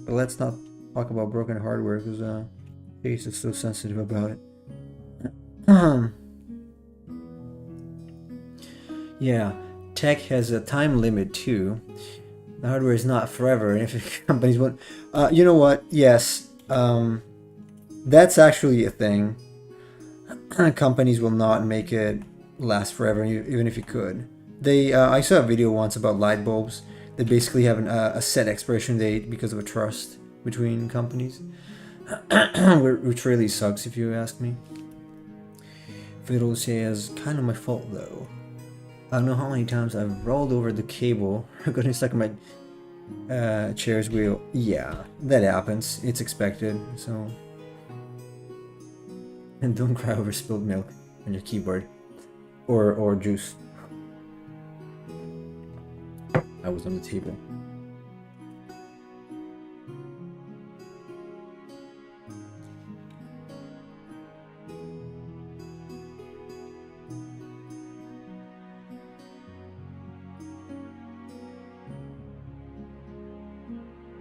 But let's not talk about broken hardware because Chase is so sensitive about it. Yeah, tech has a time limit too. The hardware is not forever, and if companies want, you know what? Yes, that's actually a thing. Companies will not make it last forever, even if you could. I saw a video once about light bulbs that basically have a set expiration date because of a trust between companies, which really sucks if you ask me. Fiddles is kind of my fault though. I don't know how many times I've rolled over the cable, gotten stuck in my chair's wheel. Yeah, that happens. It's expected, so... And don't cry over spilled milk on your keyboard. Or juice. I was on the table.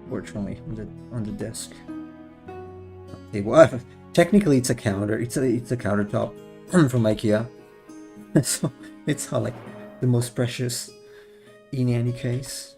Fortunately, on the desk. Table. Technically, it's a counter. It's a countertop from IKEA. So it's not like the most precious in any case.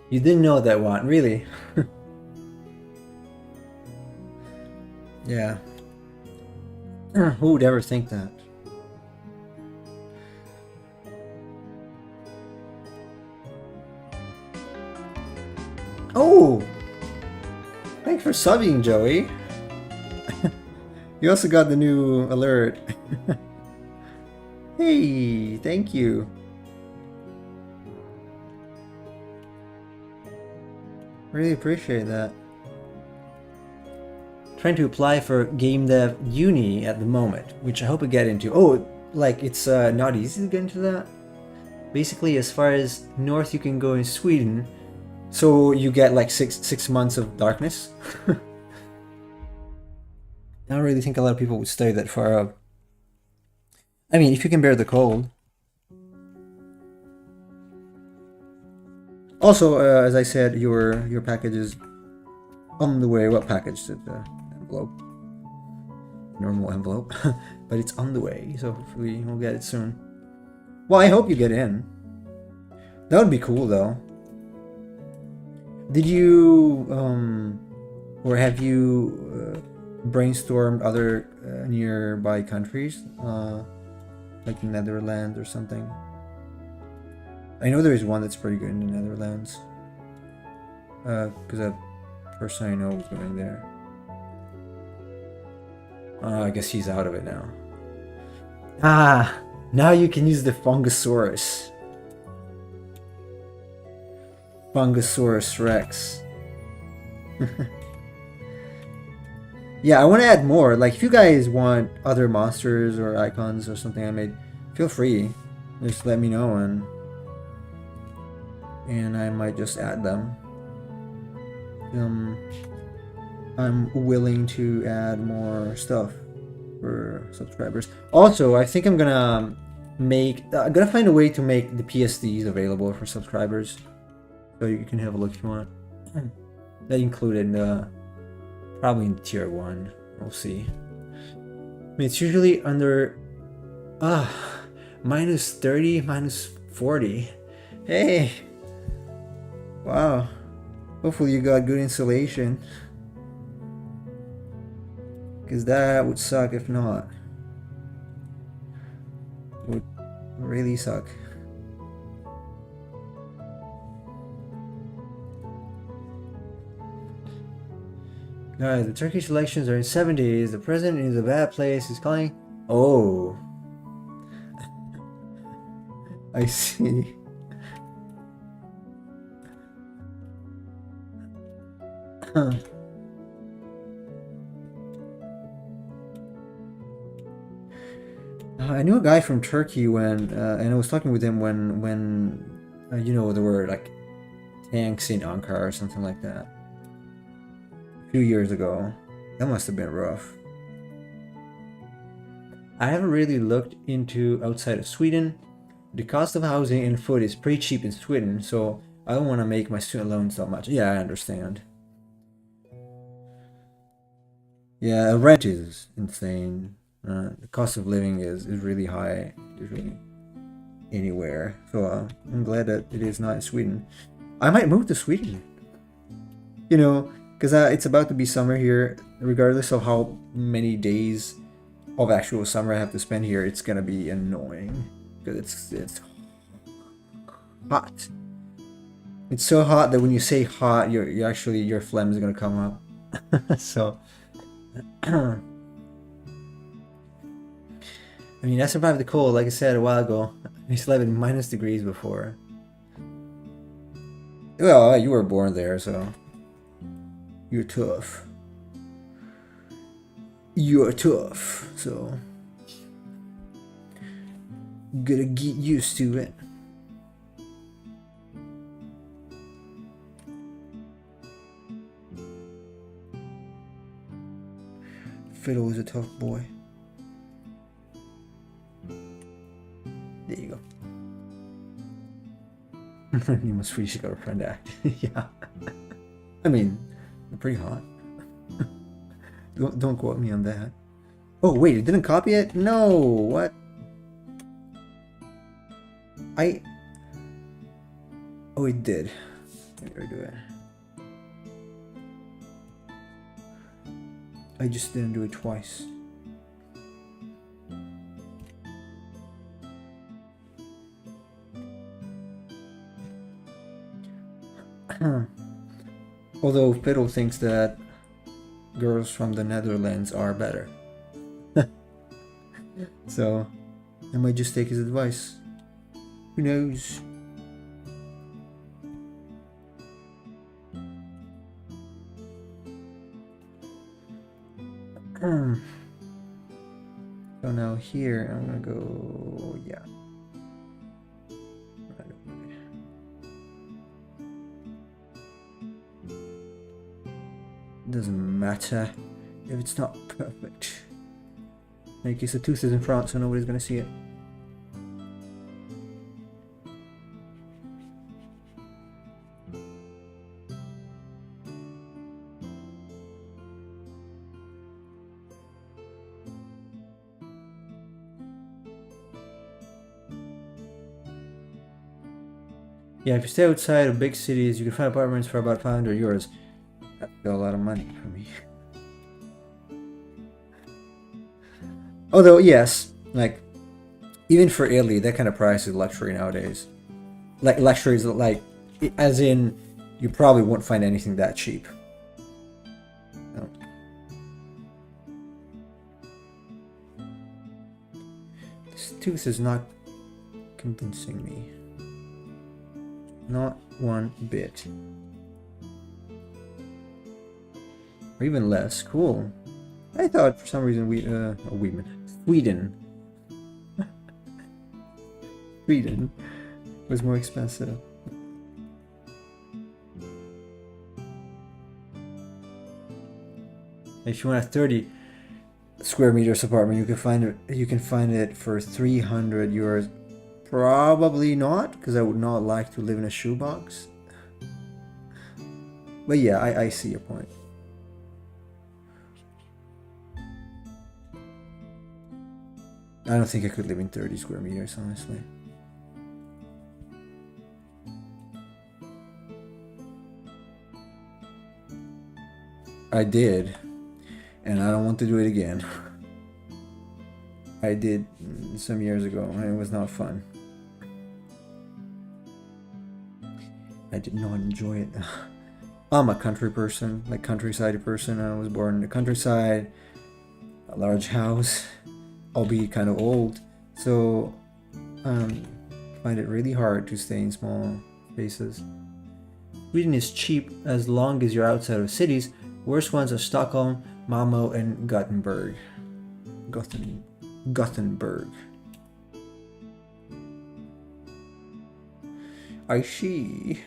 You didn't know that one, really? Yeah. Who would ever think that? Oh! Thanks for subbing, Joey. You also got the new alert. Hey, thank you. Really appreciate that. Trying to apply for game dev uni at the moment, which I hope I get into. Oh, like it's not easy to get into that. Basically, as far as north you can go in Sweden, so you get like six months of darkness. I don't really think a lot of people would stay that far up. I mean, if you can bear the cold. Also, as I said, your package is on the way. What package? The envelope, normal envelope, but it's on the way. So hopefully we'll get it soon. Well, I hope you get in. That would be cool, though. Did you or have you brainstormed other nearby countries, like the Netherlands or something? I know there is one that's pretty good in the Netherlands. Because a person I know was going there. I guess he's out of it now. Ah, now you can use the Fungosaurus. Fungosaurus Rex. Yeah, I want to add more. Like, if you guys want other monsters or icons or something I made, feel free. Just let me know and I might just add them. I'm willing to add more stuff for subscribers. Also, I think I'm gonna find a way to make the PSDs available for subscribers, so you can have a look if you want. That included probably in tier 1. We'll see. I mean, it's usually under minus 30, minus 40. Hey. Wow. Hopefully you got good insulation. Because that would suck if not. It would really suck. Guys, the Turkish elections are in 7 days. The president is in a bad place. He's calling... Oh. I see. I knew a guy from Turkey when, and I was talking with him when you know, there were like tanks in Ankara or something like that. A few years ago. That must have been rough. I haven't really looked into outside of Sweden. The cost of housing and food is pretty cheap in Sweden, so I don't want to make my student loans that much. Yeah, I understand. Yeah, rent is insane. The cost of living is really high, usually anywhere. So I'm glad that it is not in Sweden. I might move to Sweden. You know, because it's about to be summer here. Regardless of how many days of actual summer I have to spend here, it's gonna be annoying because it's hot. It's so hot that when you say hot, you actually your phlegm is gonna come up. So, I mean, I survived the cold, like I said a while ago. I used to live in -degrees before. Well, you were born there, so you're tough. You're tough, so gotta get used to it. Fiddle is a tough boy. There you go. You must Swedish girlfriend act. Yeah. I mean, they're pretty hot. Don't quote me on that. Oh wait, it didn't copy it? No, what? Oh, it did. Let me redo it. I just didn't do it twice. Although Fiddle thinks that girls from the Netherlands are better. So I might just take his advice. Who knows? So now here I'm gonna go, yeah. Doesn't matter if it's not perfect. In case the tooth is in front, so nobody's gonna see it. Yeah, if you stay outside of big cities, you can find apartments for about 500 euros. That's still a lot of money for me. Although, yes, like, even for Italy, that kind of price is luxury nowadays. Like, luxury is like, as in, you probably won't find anything that cheap. No. This tooth is not convincing me. Not one bit. Or even less. Cool. I thought for some reason Sweden was more expensive. If you want a 30 square meters apartment, you can find it for 300 euros. Probably not, because I would not like to live in a shoebox. But yeah, I see your point. I don't think I could live in 30 square meters, honestly. I did, and I don't want to do it again. I did some years ago, and it was not fun. I did not enjoy it. I'm a country person, like countryside person. I was born in the countryside, a large house, albeit kind of old, so find it really hard to stay in small spaces. Sweden is cheap as long as you're outside of cities. Worst ones are Stockholm, Malmo, and Gothenburg. Gothenburg. I see.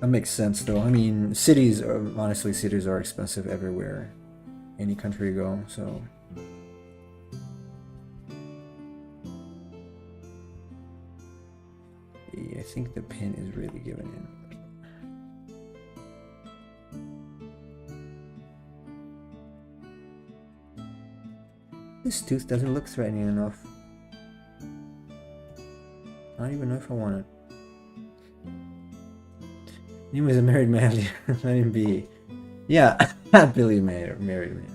That makes sense, though. I mean, cities are expensive everywhere, any country you go. So, yeah, I think the pin is really giving in. This tooth doesn't look threatening enough. I don't even know if I want it. He was a married man. Let him be. Yeah, Billy married man.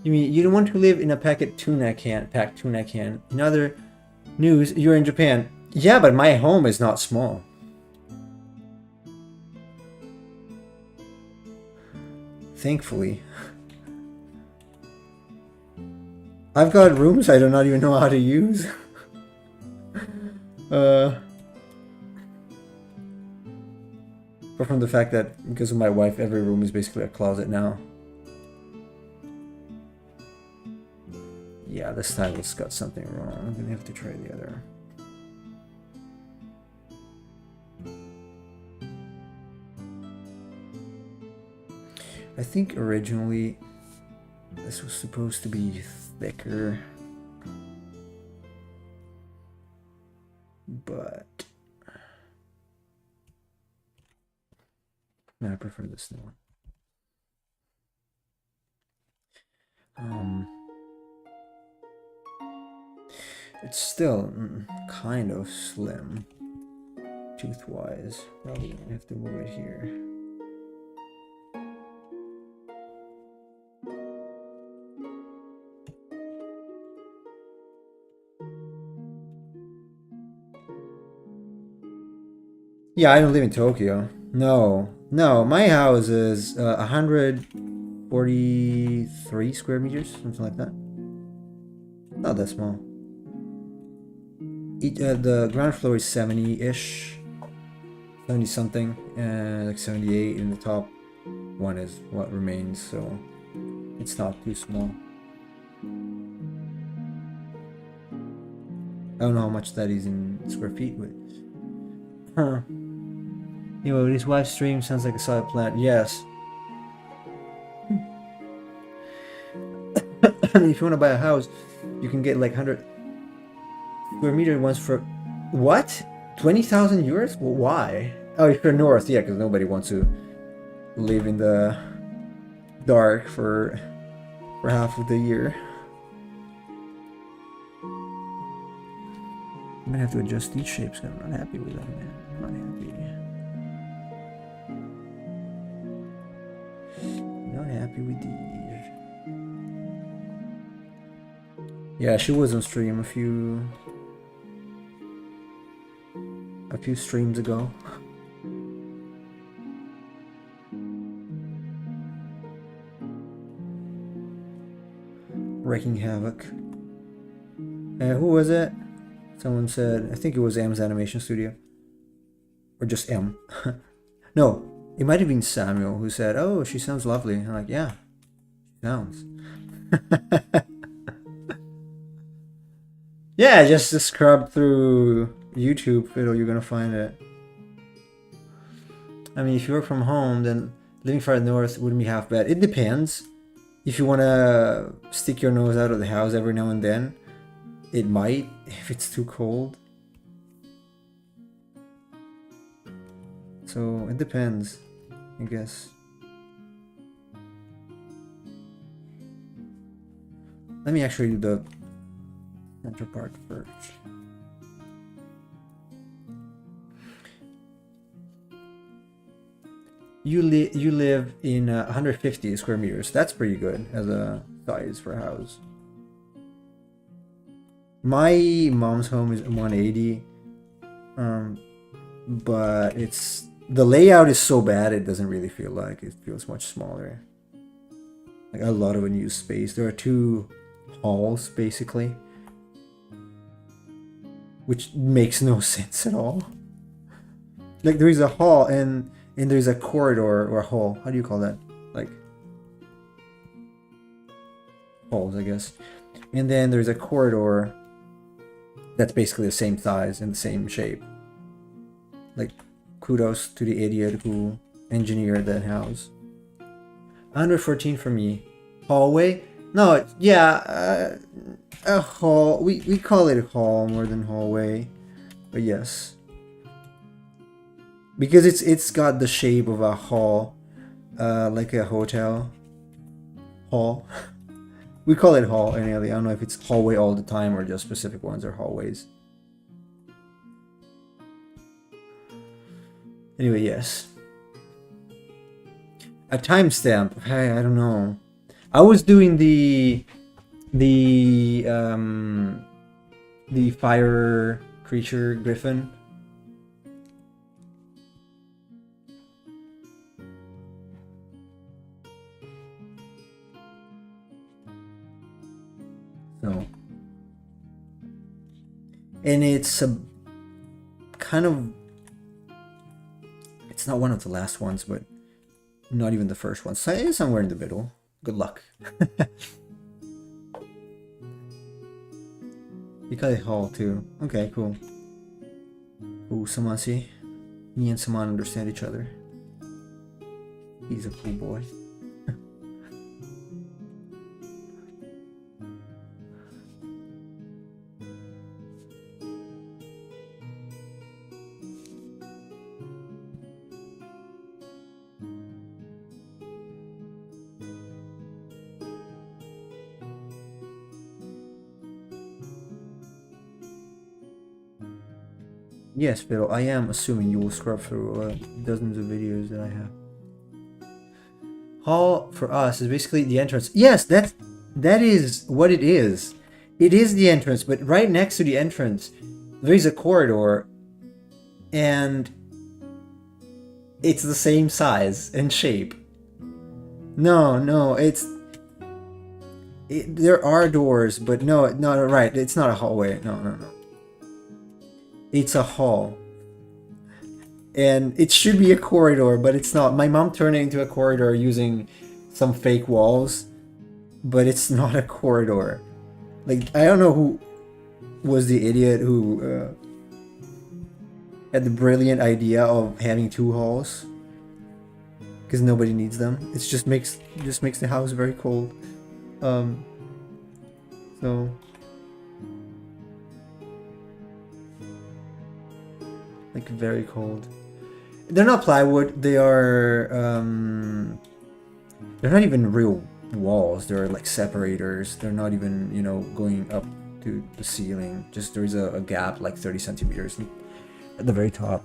You mean you don't want to live in a packed tuna can? In other news, you're in Japan. Yeah, but my home is not small. Thankfully. I've got rooms I do not even know how to use. Apart from the fact that because of my wife, every room is basically a closet now. Yeah, this time it's got something wrong. I'm gonna have to try the other. I think originally this was supposed to be thicker, but no, I prefer this new one. It's still kind of slim, tooth-wise. Probably gonna have to move it here. Yeah, I don't live in Tokyo. No, my house is 143 square meters, something like that. Not that small. The ground floor is 70-ish, 70 something, like 78, and the top one is what remains, so it's not too small. I don't know how much that is in square feet, but huh. Anyway, his wife's stream sounds like a solid plan. Yes. If you want to buy a house, you can get like 100 square meter ones for what? 20,000 euros? Well, why? Oh, if you're north, yeah, because nobody wants to live in the dark for half of the year. I'm gonna have to adjust these shapes because I'm not happy with them, man. I'm not happy. Not happy with these. Yeah, she was on stream a few streams ago. Wreaking havoc. Who was it? Someone said, I think it was M's Animation Studio. Or just M. No, it might have been Samuel who said, oh, she sounds lovely. I'm like, yeah, she sounds. Yeah, just scrub through YouTube, you're gonna find it. I mean, if you work from home, then living far north wouldn't be half bad. It depends. If you wanna stick your nose out of the house every now and then, it might, if it's too cold. So it depends, I guess. Let me actually do the center part first. You live in 150 square meters. That's pretty good as a size for a house. My mom's home is 180, but the layout is so bad it doesn't really feel like it feels much smaller. Like a lot of unused space. There are 2 halls basically, which makes no sense at all. Like there is a hall and there's a corridor or a hall. How do you call that? Like halls, I guess. And then there's a corridor that's basically the same size and the same shape. Like, kudos to the idiot who engineered that house. 114 for me. Hallway? No, yeah, a hall. We call it a hall more than hallway, but yes, because it's got the shape of a hall, like a hotel hall. We call it hall anyway. I don't know if it's hallway all the time or just specific ones are hallways. Anyway, yes. A timestamp. Hey, I don't know. I was doing the fire creature griffin. So, and it's a kind of, it's not one of the last ones, but not even the first one. So it's somewhere in the middle. Good luck. You got a hall too. Okay, cool. Ooh, Saman, see? Me and Saman understand each other. He's a cool boy. Yes, Phil, I am assuming you will scrub through dozens of videos that I have. Hall for us is basically the entrance. Yes, that is what it is. It is the entrance, but right next to the entrance, there is a corridor, and it's the same size and shape. No, there are doors, but no, right. It's not a hallway. No. It's a hall. And it should be a corridor, but it's not. My mom turned it into a corridor using some fake walls, but it's not a corridor. Like, I don't know who was the idiot who had the brilliant idea of having 2 halls, because nobody needs them. It just makes the house very cold. So. Like, very cold. They're not plywood. They are they're not even real walls. They're like separators. They're not even, you know, going up to the ceiling. Just there's a gap like 30 centimeters at the very top.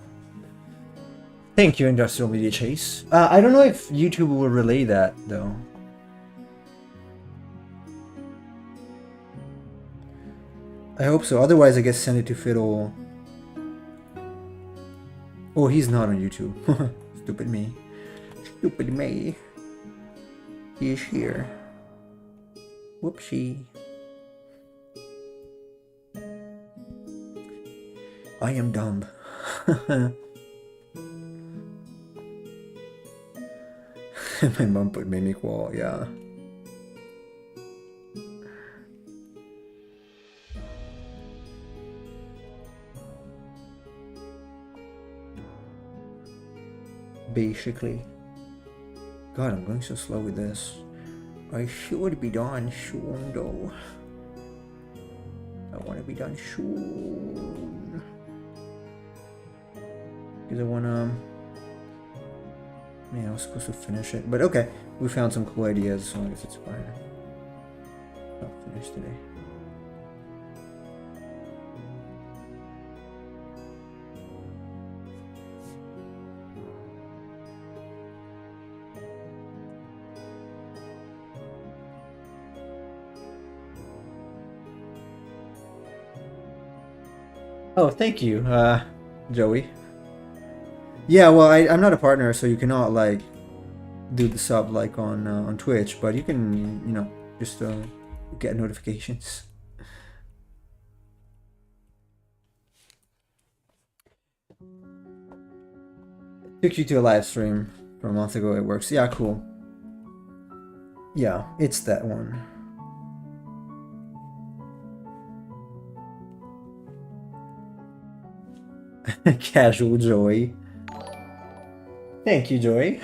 Thank you, Industrial Media Chase. I don't know if YouTube will relay that though. I hope so. Otherwise, I guess send it to Fiddle. Oh, he's not on YouTube. Stupid me. Stupid me. He is here. Whoopsie. I am dumb. My mom put mimic wall, yeah. Basically. God, I'm going so slow with this. I should be done soon though. I want to be done soon. Because I want to... Man, I was supposed to finish it. But okay, we found some cool ideas, so I guess it's fine. Not finished today. Oh, thank you, Joey. Yeah, well, I'm not a partner, so you cannot like do the sub like on Twitch, but you can, you know, just get notifications. Took you to a live stream from a month ago. It works. Yeah, cool. Yeah, it's that one. Casual Joey. Thank you, Joey.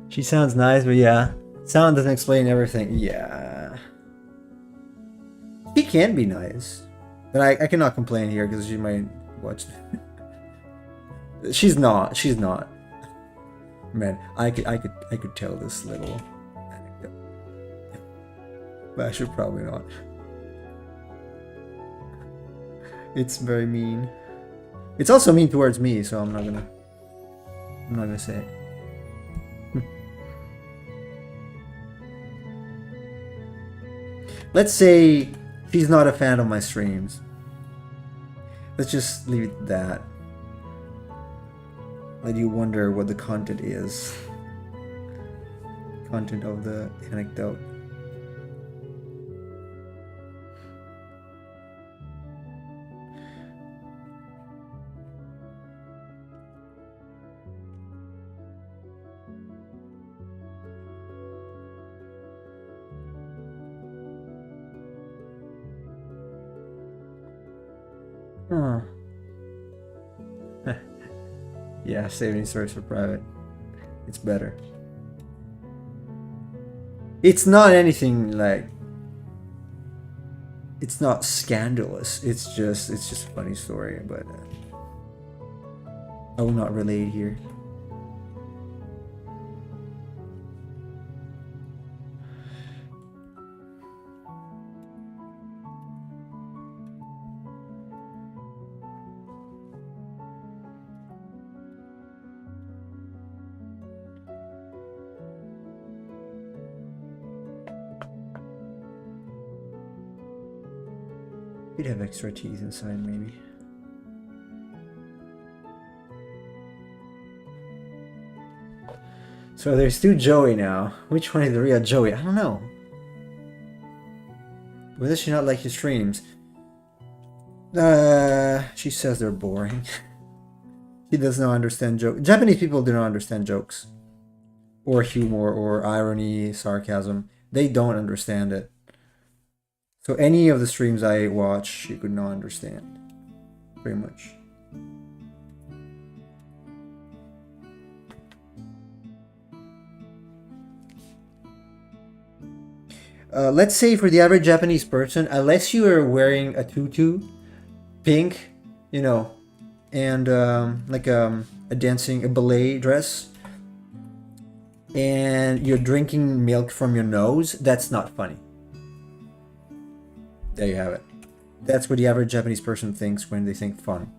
She sounds nice, but yeah. Sound doesn't explain everything. Yeah. She can be nice. But I cannot complain here because she might watch. She's not. Man, I could tell this little But I should probably not. It's very mean. It's also mean towards me, so I'm not gonna say it. Let's say she's not a fan of my streams. Let's just leave it at that. Let you wonder what the content is. Content of the anecdote. Huh. Yeah, saving stories for private. It's better. It's not anything like... It's not scandalous. It's just a funny story, but I will not relate here. You'd have extra cheese inside, maybe. So there's two Joey now. Which one is the real Joey? I don't know. Why does she not like your streams? She says they're boring. She does not understand jokes. Japanese people do not understand jokes. Or humor, or irony, sarcasm. They don't understand it. So any of the streams I watch, she could not understand. Very much. Let's say for the average Japanese person, unless you are wearing a tutu, pink, you know, and like a ballet dress, and you're drinking milk from your nose, that's not funny. There you have it. That's what the average Japanese person thinks when they think fun.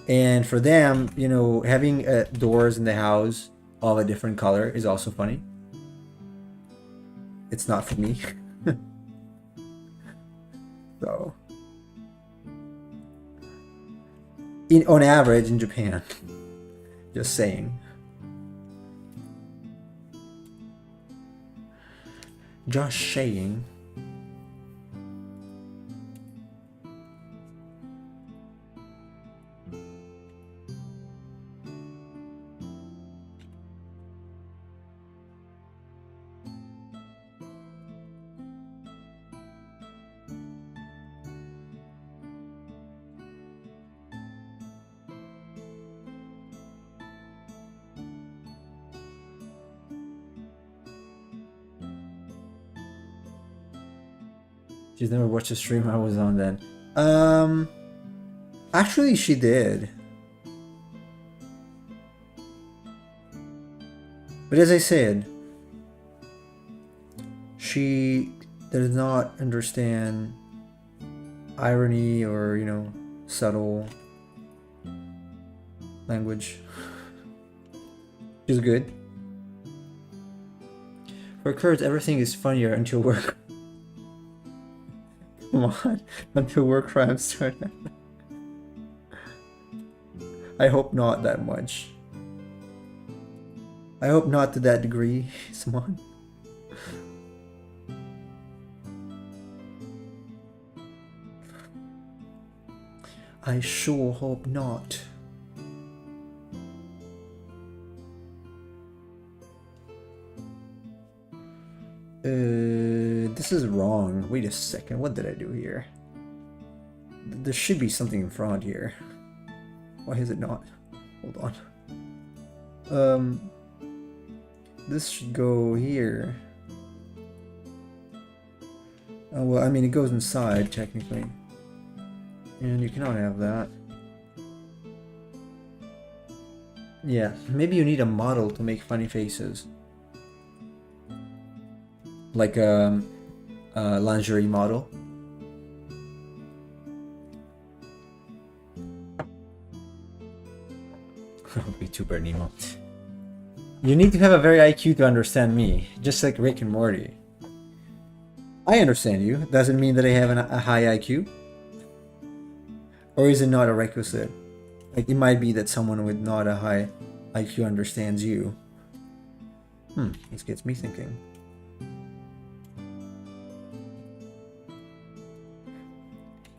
And for them, you know, having doors in the house of a different color is also funny. It's not for me. So, on average in Japan, just saying. Just saying. She's never watched a stream I was on then. Actually she did. But as I said, she does not understand irony or, you know, subtle language. She's good. For Kurds, everything is funnier until work. Come on, until work crimes start. I hope not that much. I hope not to that degree, Simon. I sure hope not. This is wrong. Wait a second. What did I do here? There should be something in front here. Why is it not? Hold on. This should go here. Oh, well, I mean, it goes inside, technically. And you cannot have that. Yeah, maybe you need a model to make funny faces. like a lingerie model. VTuber Nemo. You need to have a very IQ to understand me, just like Rick and Morty. I understand you. Doesn't mean that I have a high IQ. Or is it not a requisite? Like, it might be that someone with not a high IQ understands you. This gets me thinking.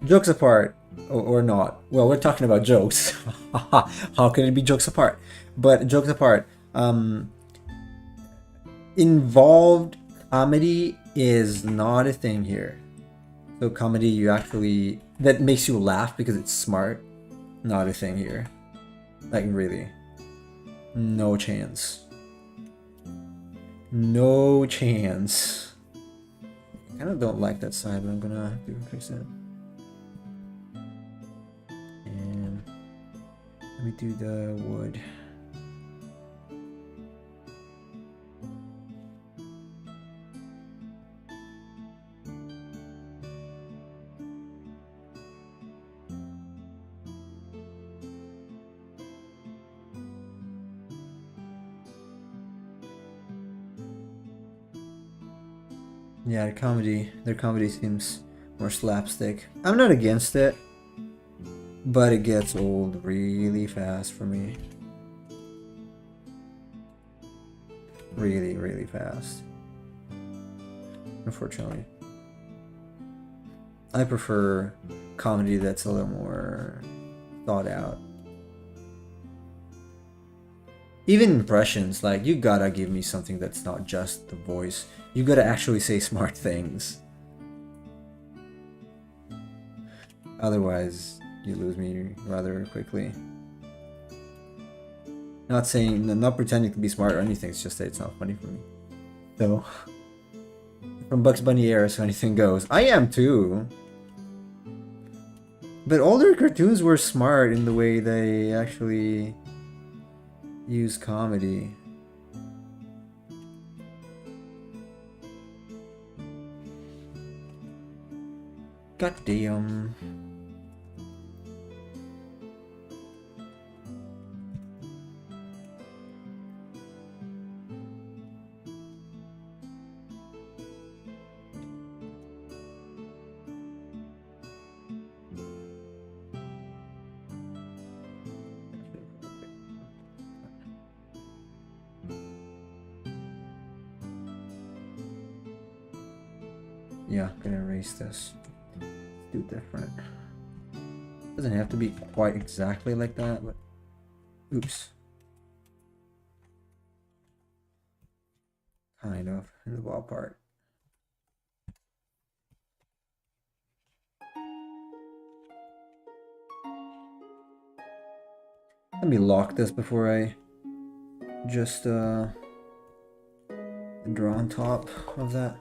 Jokes apart, or not. Well, we're talking about jokes. How can it be jokes apart? But jokes apart. Involved comedy is not a thing here. So comedy you actually that makes you laugh because it's smart, not a thing here. Like, really, no chance. No chance. I kind of don't like that side, but I'm gonna have to fix it. And let me do the wood. Yeah, their comedy seems more slapstick. I'm not against it, but it gets old really fast for me. Really, really fast. Unfortunately. I prefer comedy that's a little more thought out. Even impressions, like, you gotta give me something that's not just the voice. You gotta actually say smart things. Otherwise, you lose me rather quickly. Not pretending to be smart or anything, it's just that it's not funny for me. So, from Bugs Bunny era, so anything goes. I am too! But older cartoons were smart in the way they actually use comedy. God damn. Yeah, I'm gonna erase this. Do different. Doesn't have to be quite exactly like that, but oops. Kind of in the ballpark. Let me lock this before I just draw on top of that.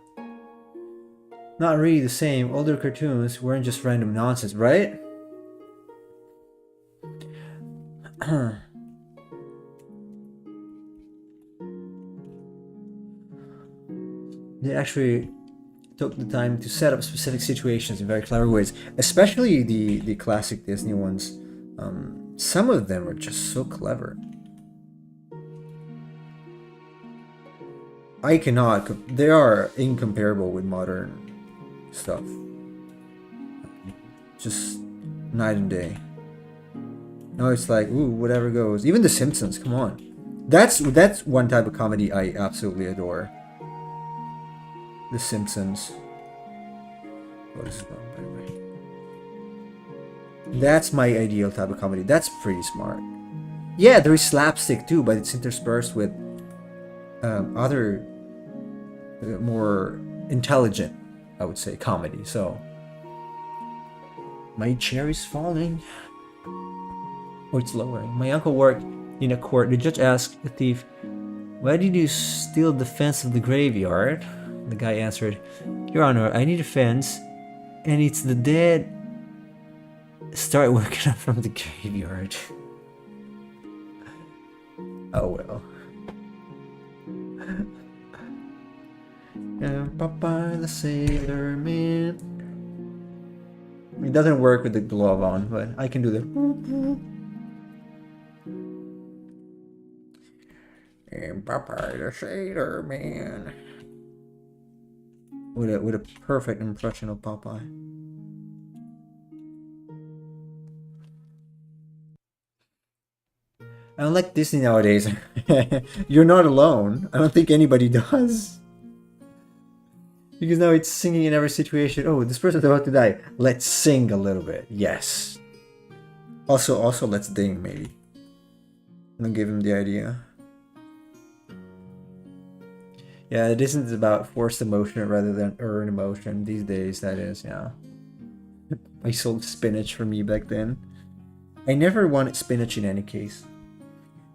Not really the same. Older cartoons weren't just random nonsense, right? They actually took the time to set up specific situations in very clever ways, especially the classic Disney ones. Some of them are just so clever. I cannot. They are incomparable with modern stuff. Just night and day. Now it's like, ooh, whatever goes. Even The Simpsons, come on. That's one type of comedy I absolutely adore. The Simpsons. Oh, this is wrong, by the way. That's my ideal type of comedy. That's pretty smart. Yeah, there is slapstick too, but it's interspersed with other more intelligent, I would say, comedy. So my chair is falling. Oh, it's lowering. My uncle worked in a court. The judge asked the thief, "Why did you steal the fence of the graveyard?" The guy answered, "Your Honor, I need a fence, and it's the dead. Start working from the graveyard." Oh well. Popeye the Sailor Man. It doesn't work with the glove on, but I can do the. And Popeye the Sailor Man. With a perfect impression of Popeye. Unlike Disney nowadays, you're not alone. I don't think anybody does. Because now it's singing in every situation. Oh, this person's about to die. Let's sing a little bit. Yes. Also, let's ding, maybe. I'll give him the idea. Yeah, it isn't about forced emotion rather than earned emotion these days, that is, yeah. I sold spinach for me back then. I never wanted spinach in any case.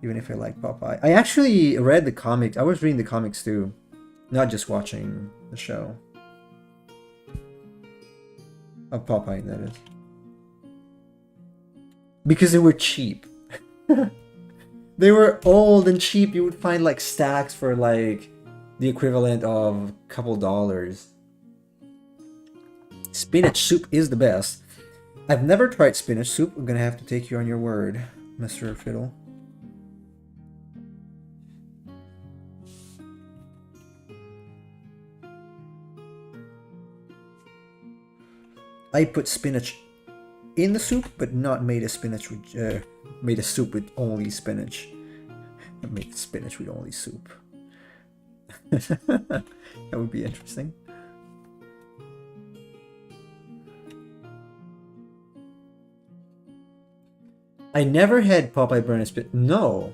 Even if I like Popeye. I actually read the comics. I was reading the comics too. Not just watching the show. Of Popeye, that is. Because they were cheap. They were old and cheap. You would find like stacks for like the equivalent of a couple dollars. Spinach soup is the best. I've never tried spinach soup. I'm gonna have to take you on your word, Mr. Fiddle. I put spinach in the soup, but not made a spinach with made a soup with only spinach. I made spinach with only soup. That would be interesting. I never had Popeye burnt spinach. No.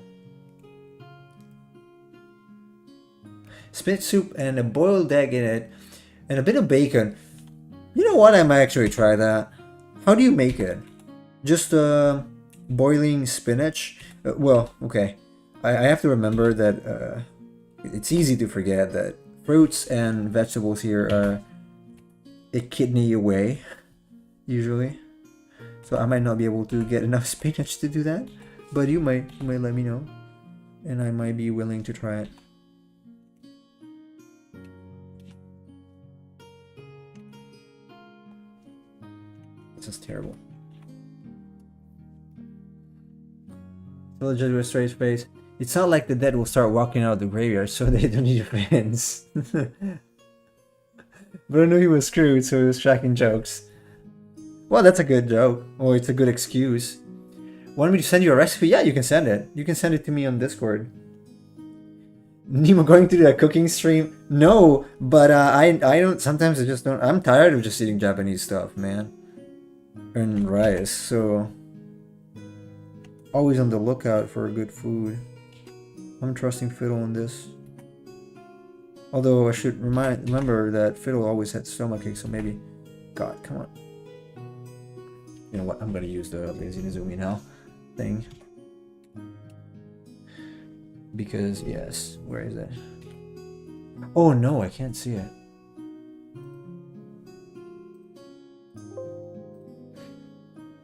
Spinach soup and a boiled egg in it, and a bit of bacon. You know what? I might actually try that. How do you make it? Just boiling spinach? Well, okay. I have to remember that it's easy to forget that fruits and vegetables here are a kidney away, usually. So I might not be able to get enough spinach to do that. But you might let me know. And I might be willing to try it. This is terrible. Villager with a straight face. It's not like the dead will start walking out of the graveyard, so they don't need a fence. But I knew he was screwed, so he was cracking jokes. Well, that's a good joke. Or it's a good excuse. Want me to send you a recipe? Yeah, you can send it. You can send it to me on Discord. Nemo going to do a cooking stream? No, but I don't. Sometimes I just don't. I'm tired of just eating Japanese stuff, man. And rice, so always on the lookout for good food. I'm trusting Fiddle on this. Although I should remember that Fiddle always had stomachache, so maybe. God, come on. You know what? I'm gonna use the lazy Nizumi now thing. Because yes, where is it? Oh no, I can't see it.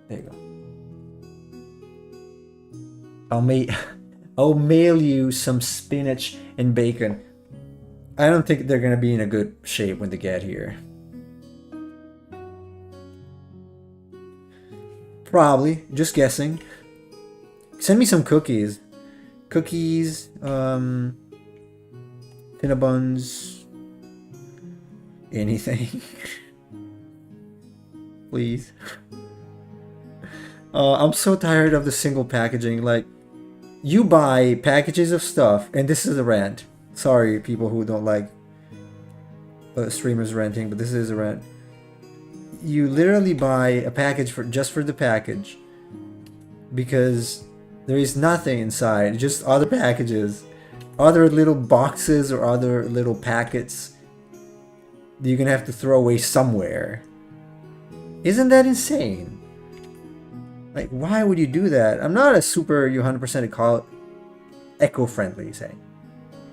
There you go. I'll mail you some spinach and bacon. I don't think they're gonna be in a good shape when they get here. Probably, just guessing. Send me some cookies. Cookies, Cinnabons, anything. Please. I'm so tired of the single packaging. Like, you buy packages of stuff, and this is a rant. Sorry, people who don't like streamers ranting, but this is a rant. You literally buy a package just for the package, because there is nothing inside, just other packages, other little boxes or other little packets that you're gonna have to throw away somewhere. Isn't that insane? Like, why would you do that? I'm not a super 100% eco-friendly saying,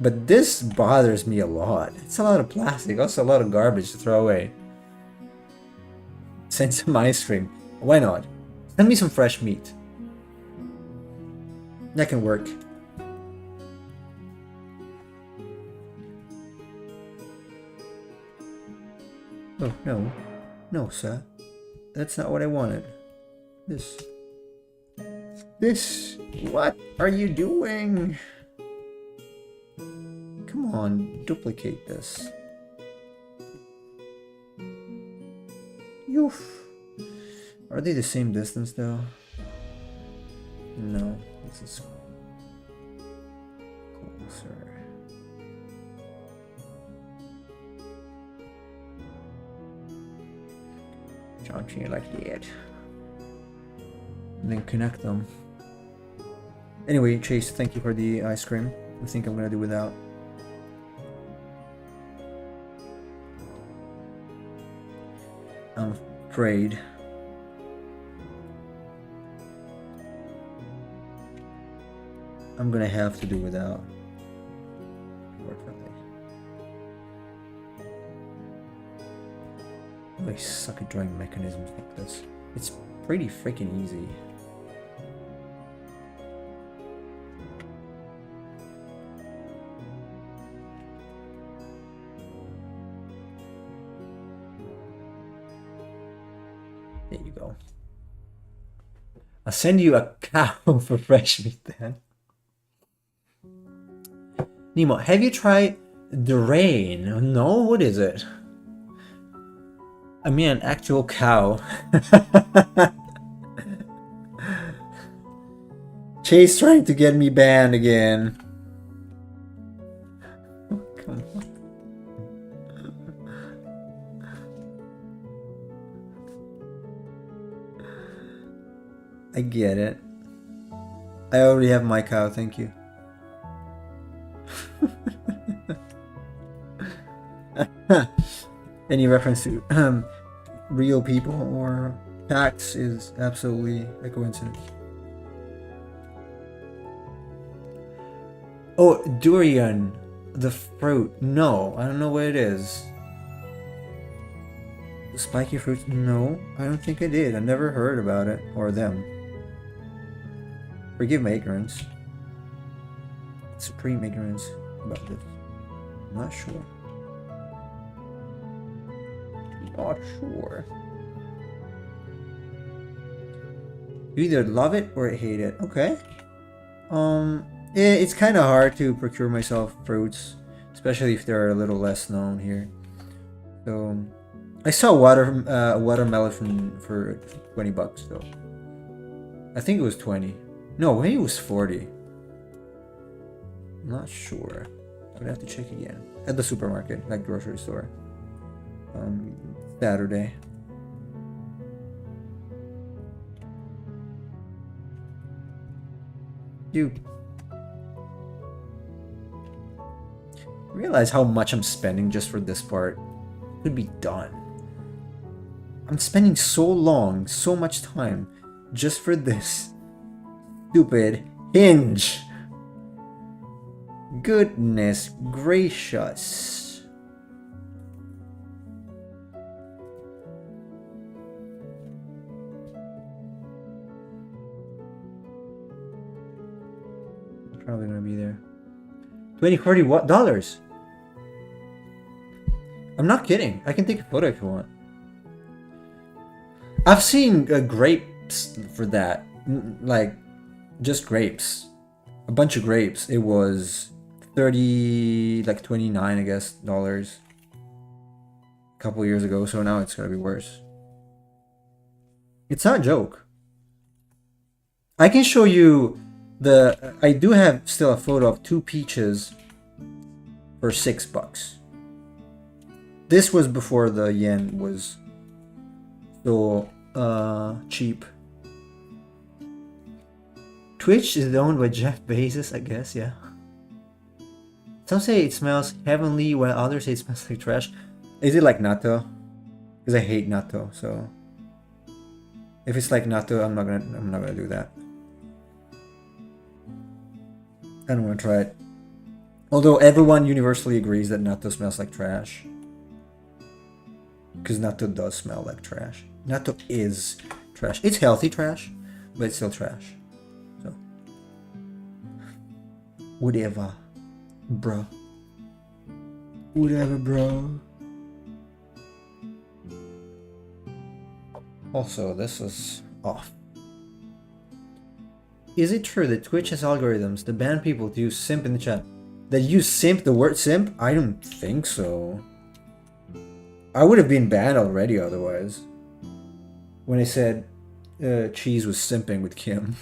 but this bothers me a lot. It's a lot of plastic, also a lot of garbage to throw away. Send some ice cream. Why not? Send me some fresh meat. That can work. Oh, no. No, sir. That's not what I wanted. This. This. What are you doing? Come on, duplicate this. Oof. Are they the same distance though? No, this is closer. Something like that. And then connect them. Anyway, Chase, thank you for the ice cream. I think I'm gonna do without. I'm afraid. I'm gonna have to do without. Unfortunately. I suck at drawing mechanisms like this. It's pretty freaking easy. There you go. I'll send you a cow for fresh meat then. Nemo, have you tried the rain? No, what is it? I mean an actual cow. Chase trying to get me banned again. Oh, come on. I get it. I already have my cow, thank you. Any reference to real people or facts is absolutely a coincidence. Oh, durian, the fruit. No, I don't know what it is. The spiky fruits? No, I don't think I did. I never heard about it or them. Forgive my ignorance. Supreme ignorance about this. I'm not sure. Not sure. You either love it or hate it. Okay. It's kind of hard to procure myself fruits, especially if they're a little less known here. So, I saw watermelon for $20 though. I think it was 20. No, maybe it was 40. I'm not sure. I would have to check again at the supermarket, like grocery store. Saturday. Dude. Realize how much I'm spending just for this part. It could be done. I'm spending so long, so much time just for this stupid hinge. Goodness gracious. Probably gonna be there. $20, $40 dollars. I'm not kidding. I can take a photo if you want. I've seen grapes for that. Like, just grapes. A bunch of grapes. It was 30, like 29, I guess, dollars. A couple years ago, so now it's gonna be worse. It's not a joke. I can show you I do have still a photo of 2 peaches for $6. This was before the yen was so cheap. Twitch is owned by Jeff Bezos, I guess, yeah. Some say it smells heavenly, while others say it smells like trash. Is it like natto? Because I hate natto, so if it's like natto, I'm not gonna do that. I don't want to try it. Although everyone universally agrees that natto smells like trash. Because natto does smell like trash. Natto is trash. It's healthy trash, but it's still trash. So, whatever, bro. Whatever, bro. Also, this is off. Is it true that Twitch has algorithms that ban people to use simp in the chat? That use simp, the word simp? I don't think so. I would have been banned already otherwise. When I said Cheese was simping with Kim.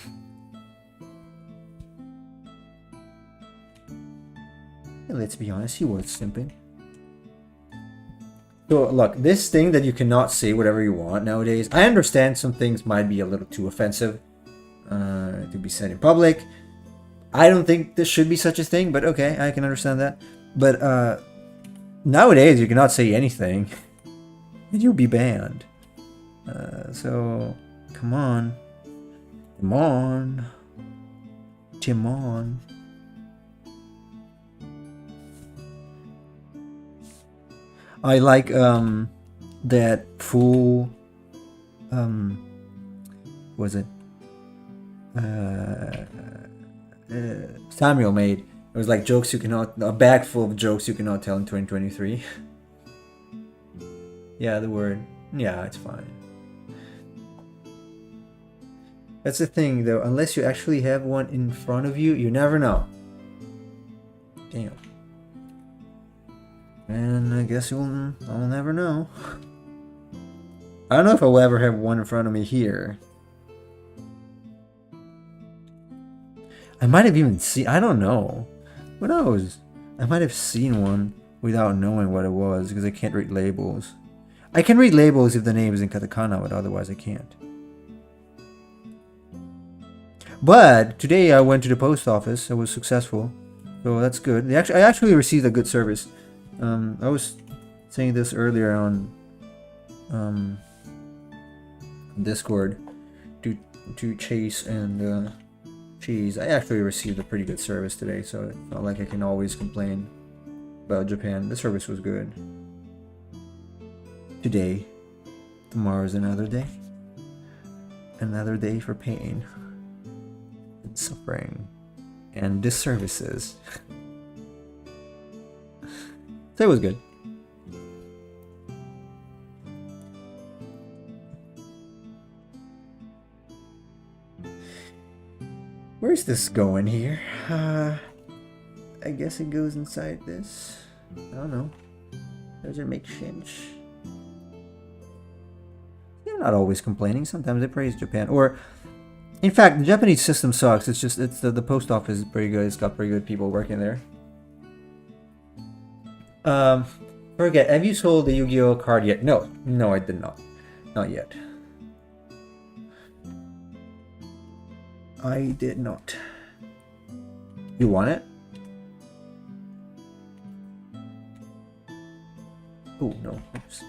And let's be honest, he was simping. So look, this thing that you cannot say whatever you want nowadays, I understand some things might be a little too offensive to be said in public. I don't think there should be such a thing, but okay, I can understand that. But nowadays you cannot say anything and you'll be banned. So come on. Come on. Come on. I like that full was it Samuel made. It was like jokes you cannot, a bag full of jokes you cannot tell in 2023. Yeah, the word. Yeah, it's fine. That's the thing though, unless you actually have one in front of you, you never know. Damn. And I guess I'll never know. I don't know if I'll ever have one in front of me here. I might have even seen, I don't know. Who knows? I might have seen one without knowing what it was because I can't read labels. I can read labels if the name is in katakana, but otherwise I can't. But today I went to the post office. I was successful. So that's good. I actually received a good service. I was saying this earlier on Discord to Chase and Cheese. I actually received a pretty good service today, so it's not like I can always complain about Japan. The service was good. Today, tomorrow's another day. Another day for pain and suffering and disservices. So it was good. Where's this going here? I guess it goes inside this. I don't know. Does it make sense? They're not always complaining. Sometimes they praise Japan. Or, in fact, the Japanese system sucks. It's just the post office is pretty good. It's got pretty good people working there. Forget. Have you sold the Yu-Gi-Oh card yet? No, I did not. Not yet. I did not. You want it? Oh no. Oops.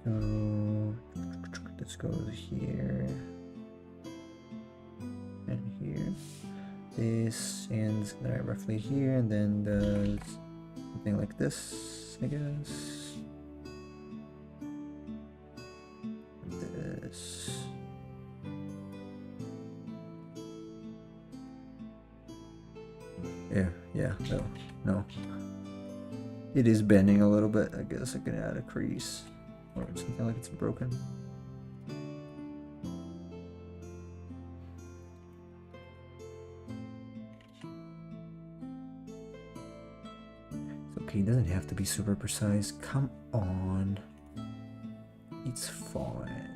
So this goes here and here. This ends roughly here, and then does something like this, I guess. This. Yeah, no. It is bending a little bit. I guess I can add a crease or something like it's broken. Okay, it doesn't have to be super precise. Come on. It's fine.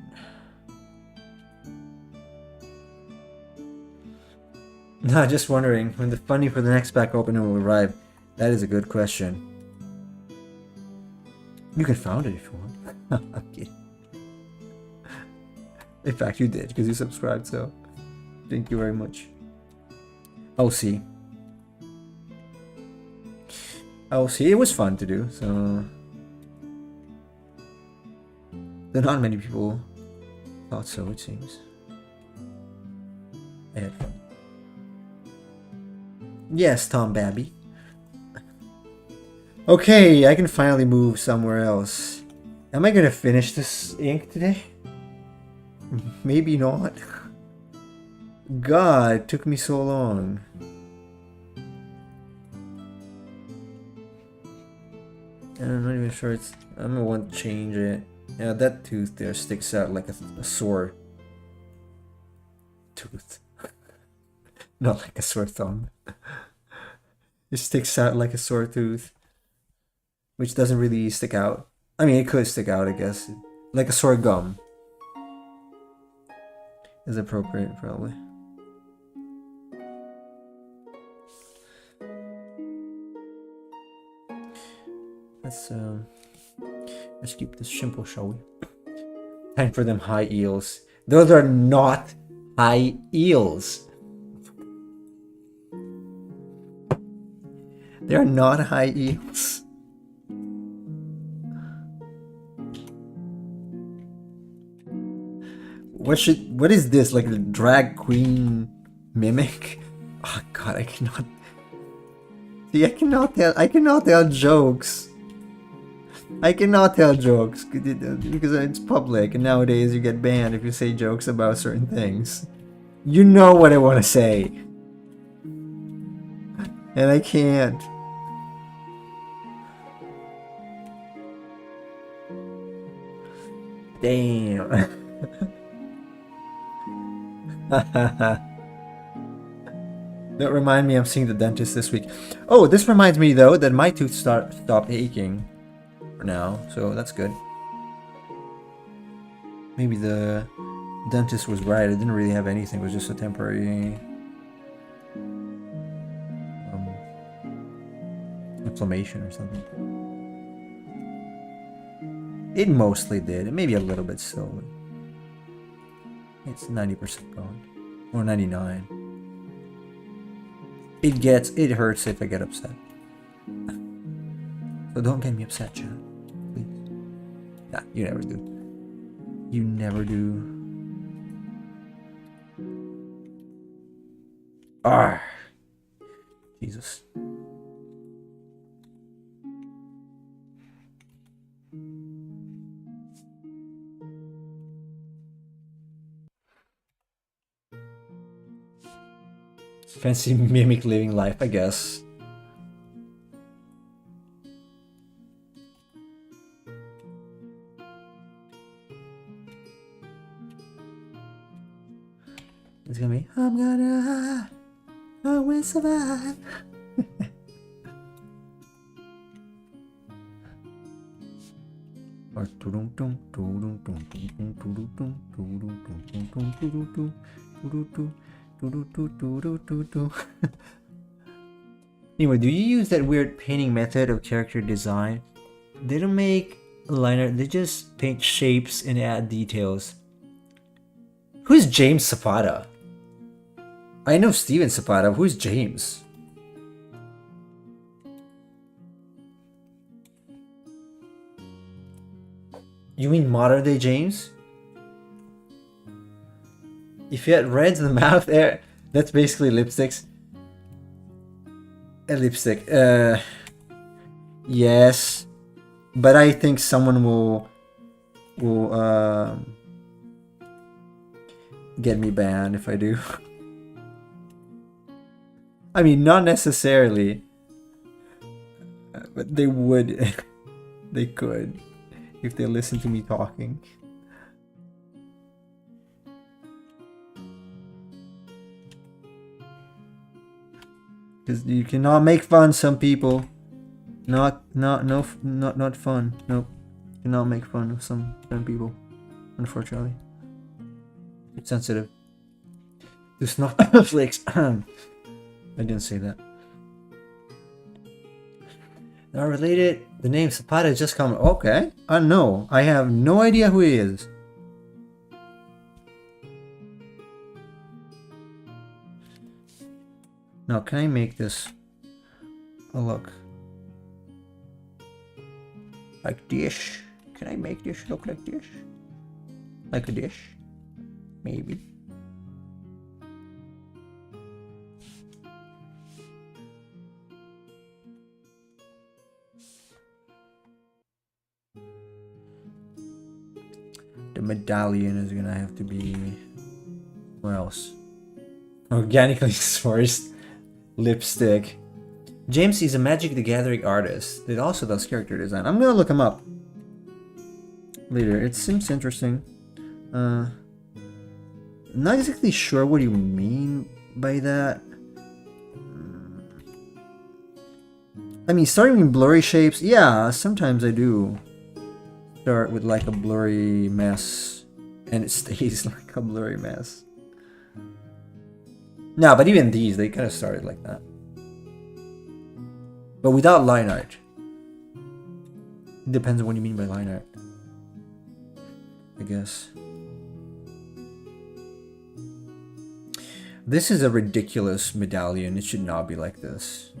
Nah, just wondering when the funding for the next pack opening will arrive. That is a good question. You can found it if you want. I'm kidding. In fact, you did because you subscribed, so thank you very much. I'll see. It was fun to do, so not many people thought so, it seems. I had fun. Yes, Tom Babby. Okay, I can finally move somewhere else. Am I gonna finish this ink today? Maybe not. God, it took me so long. And I'm not even sure it's... I'm gonna want to change it. Yeah, that tooth there sticks out like a sore tooth. Not like a sore thumb. It sticks out like a sore tooth. Which doesn't really stick out. I mean, it could stick out, I guess. Like a sore gum. Is appropriate, probably. Let's keep this simple, shall we? Time for them high eels. Those are not high eels. They are not high eels. What is this, like a drag queen mimic? Oh god, I cannot. See, I cannot tell jokes. I cannot tell jokes because it's public, and nowadays you get banned if you say jokes about certain things. You know what I want to say. And I can't. Damn. Don't remind me I'm seeing the dentist this week. Oh, this reminds me though that my tooth stopped aching for now, so that's good. Maybe the dentist was right. It didn't really have anything. It was just a temporary inflammation or something. It mostly did. Maybe a little bit still. It's 90% gone. Or 99. It hurts if I get upset. So don't get me upset, Chad. Please. Nah, you never do. You never do. Ah. Jesus. Fancy mimic living life, I guess. It's gonna be, I will survive. Anyway, do you use that weird painting method of character design? They don't make a liner, they just paint shapes and add details. Who's James Zapata? I know Steven Zapata. Who's James? You mean modern day James? If you had reds in the mouth there, that's basically lipsticks. A lipstick. Yes. But I think someone will get me banned if I do. I mean, not necessarily. But they would. They could. If they listen to me talking. Because you cannot make fun some people. Not fun. Nope. You cannot make fun of some people. Unfortunately. It's sensitive. It's not Netflix. I didn't say that. Not related. The name Zapata just come. Okay. I know. I have no idea who he is. Now, can I make this look like this? Can I make this look like this? Like a dish? Maybe. The medallion is gonna have to be... Where else? Organically sourced lipstick. James is a Magic the Gathering artist that also does character design. I'm gonna look him up later. It seems interesting. Not exactly sure what you mean by that. I mean, starting with blurry shapes, yeah, sometimes I do start with like a blurry mess, and it stays like a blurry mess. No, but even these, they kind of started like that. But without line art. It depends on what you mean by line art, I guess. This is a ridiculous medallion. It should not be like this.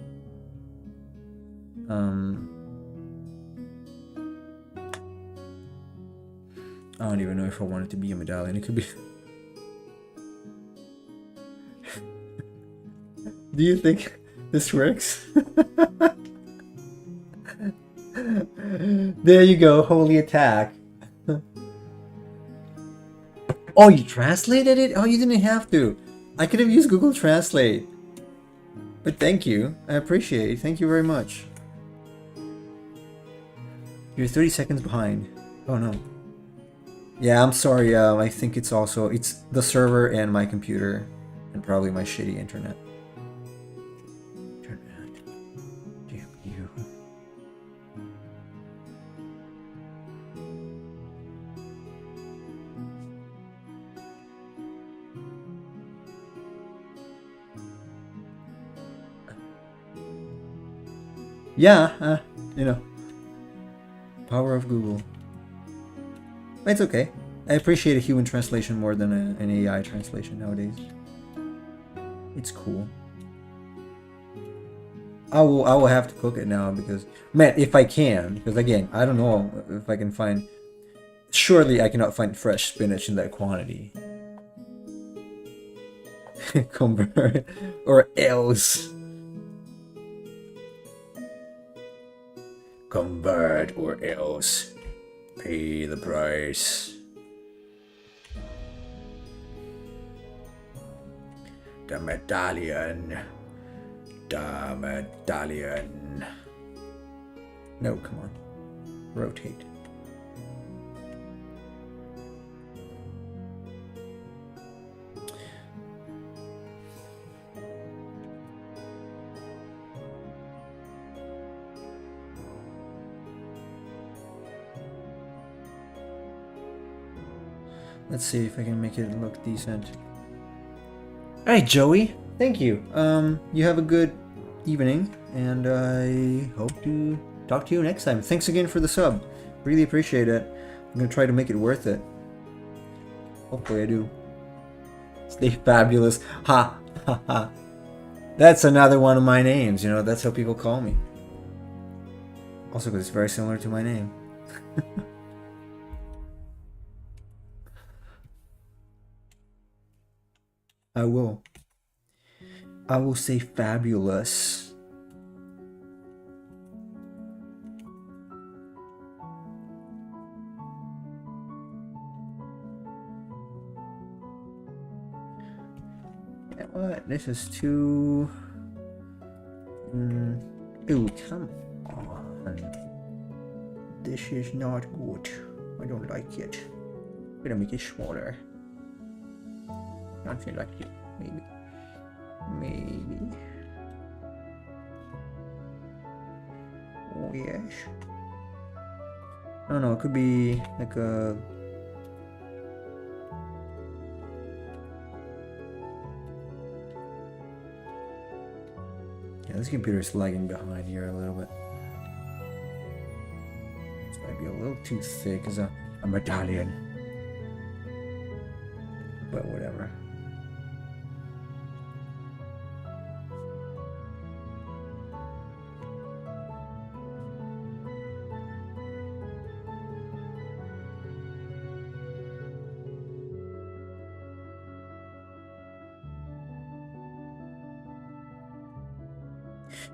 I don't even know if I want it to be a medallion. It could be... Do you think this works? There you go, holy attack. Oh, you translated it? Oh, you didn't have to. I could have used Google Translate. But thank you. I appreciate it. Thank you very much. You're 30 seconds behind. Oh no. Yeah, I'm sorry. I think it's the server and my computer and probably my shitty internet. Damn you. Yeah, you know. Power of Google. It's okay. I appreciate a human translation more than an AI translation nowadays. It's cool. I will have to cook it now because, man, if I can, because again, I don't know if I can find. Surely I cannot find fresh spinach in that quantity. Convert or else. Convert or else. Pay the price. The medallion. The medallion. No, come on. Rotate. Let's see if I can make it look decent. Alright, Joey. Thank you. You have a good evening, and I hope to talk to you next time. Thanks again for the sub. Really appreciate it. I'm gonna try to make it worth it. Hopefully I do. Stay fabulous. Ha ha ha. That's another one of my names, you know, that's how people call me. Also because it's very similar to my name. I will say fabulous. You know what? This is too... Ooh, come on. This is not good. I don't like it. I'm gonna make it smaller. Something like it. Maybe. Oh yes. I don't know, it could be like a... Yeah, this computer is lagging behind here a little bit. This might be a little too thick as a medallion. But whatever.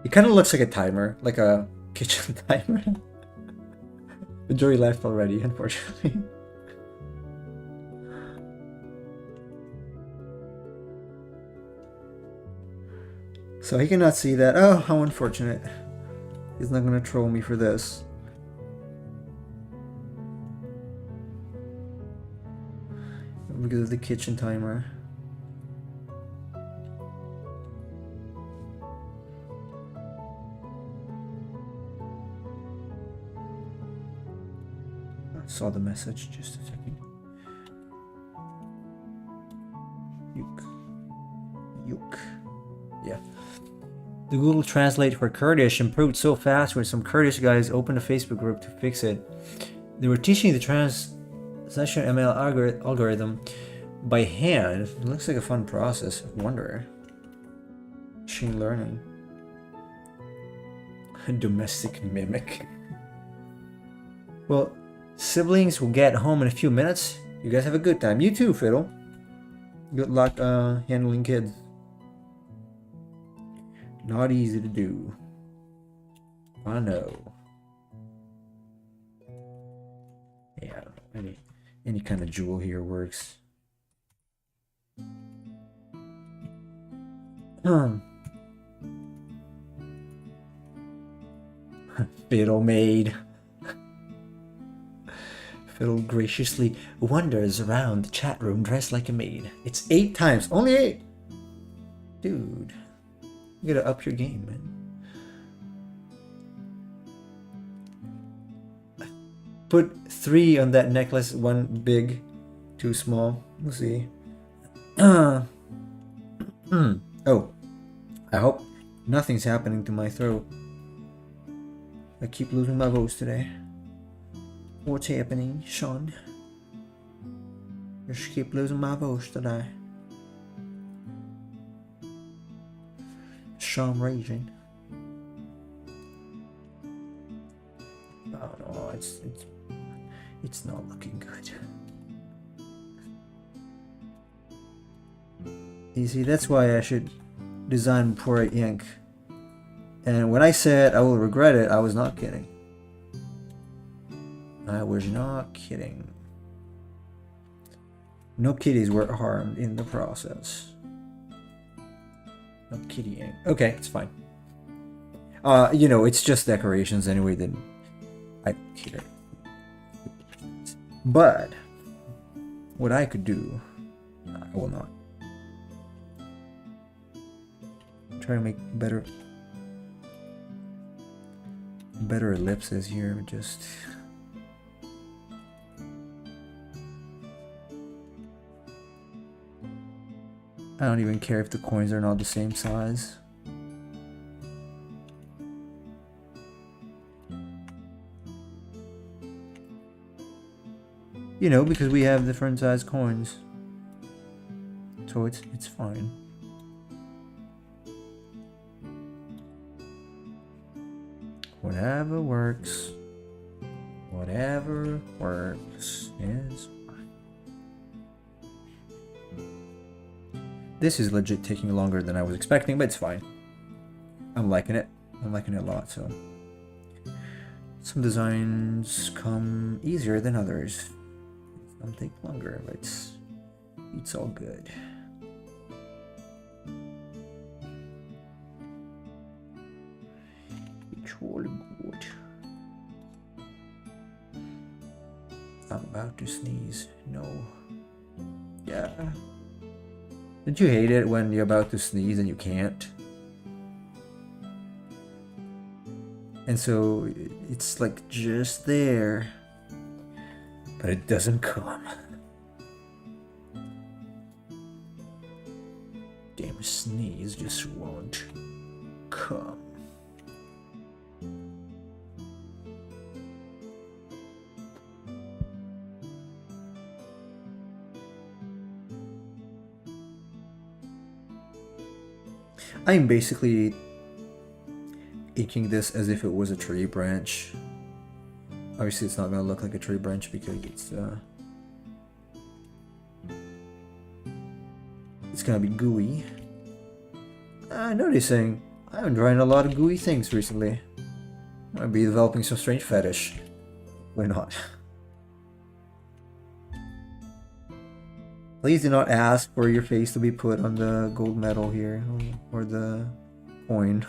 It kind of looks like a timer, like a kitchen timer. But Joey left already, unfortunately. So he cannot see that. Oh, how unfortunate. He's not gonna troll me for this. Because of the kitchen timer. I saw the message, just a second. Yuk. Yeah. The Google Translate for Kurdish improved so fast when some Kurdish guys opened a Facebook group to fix it. They were teaching the translation ML algorithm by hand. It looks like a fun process. I wonder. Machine learning. Domestic mimic. Well, siblings will get home in a few minutes. You guys have a good time. You too, Fiddle. Good luck handling kids. Not easy to do. I know. Yeah, any kind of jewel here works. Fiddle maid. Fiddle graciously wanders around the chat room dressed like a maid. It's 8 times. Only 8! Dude. You gotta up your game, man. Put 3 on that necklace. 1 big, 2 small. We'll see. Oh. I hope nothing's happening to my throat. I keep losing my voice today. What's happening, Sean? Just keep losing my voice today. Sean raging. Oh no, it's not looking good. You see, that's why I should design before I ink. And when I said I will regret it, I was not kidding. I was not kidding. No kitties were harmed in the process. No kittying. Okay, it's fine. You know, it's just decorations anyway, then I don't care. But what I could do, I will not. Try to make better ellipses here, just I don't even care if the coins are not the same size. You know, because we have different size coins. So it's fine. Whatever works. Whatever works is fine. This is legit taking longer than I was expecting, but it's fine. I'm liking it. I'm liking it a lot, so. Some designs come easier than others. Some take longer, but it's all good. It's all good. I'm about to sneeze. No. Yeah. Did you hate it when you're about to sneeze and you can't? And so it's like just there, but it doesn't come. Damn sneeze just won't come. I'm basically inking this as if it was a tree branch. Obviously it's not going to look like a tree branch because it's going to be gooey. I'm noticing I'm drawing a lot of gooey things recently. I might be developing some strange fetish. Why not? Please do not ask for your face to be put on the gold medal here, or the coin.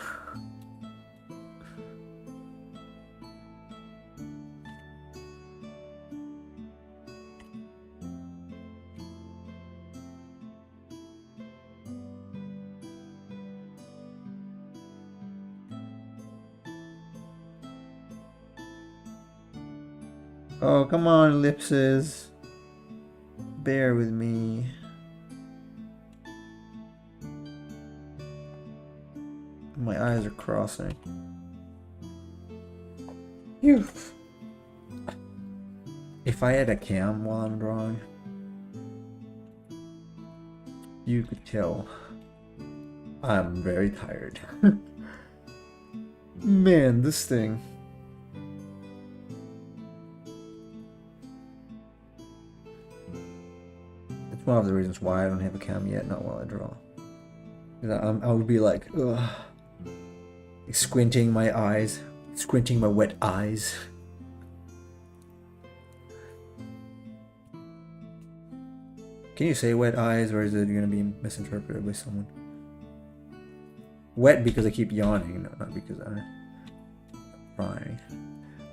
Oh, come on, ellipses. Bear with me. My eyes are crossing. Phew. If I had a cam while I'm drawing, you could tell I'm very tired. Man, this thing. It's one of the reasons why I don't have a cam yet, not while I draw. I would be like, ugh. Squinting my eyes. Squinting my wet eyes. Can you say wet eyes, or is it going to be misinterpreted by someone? Wet because I keep yawning, no, not because I'm crying.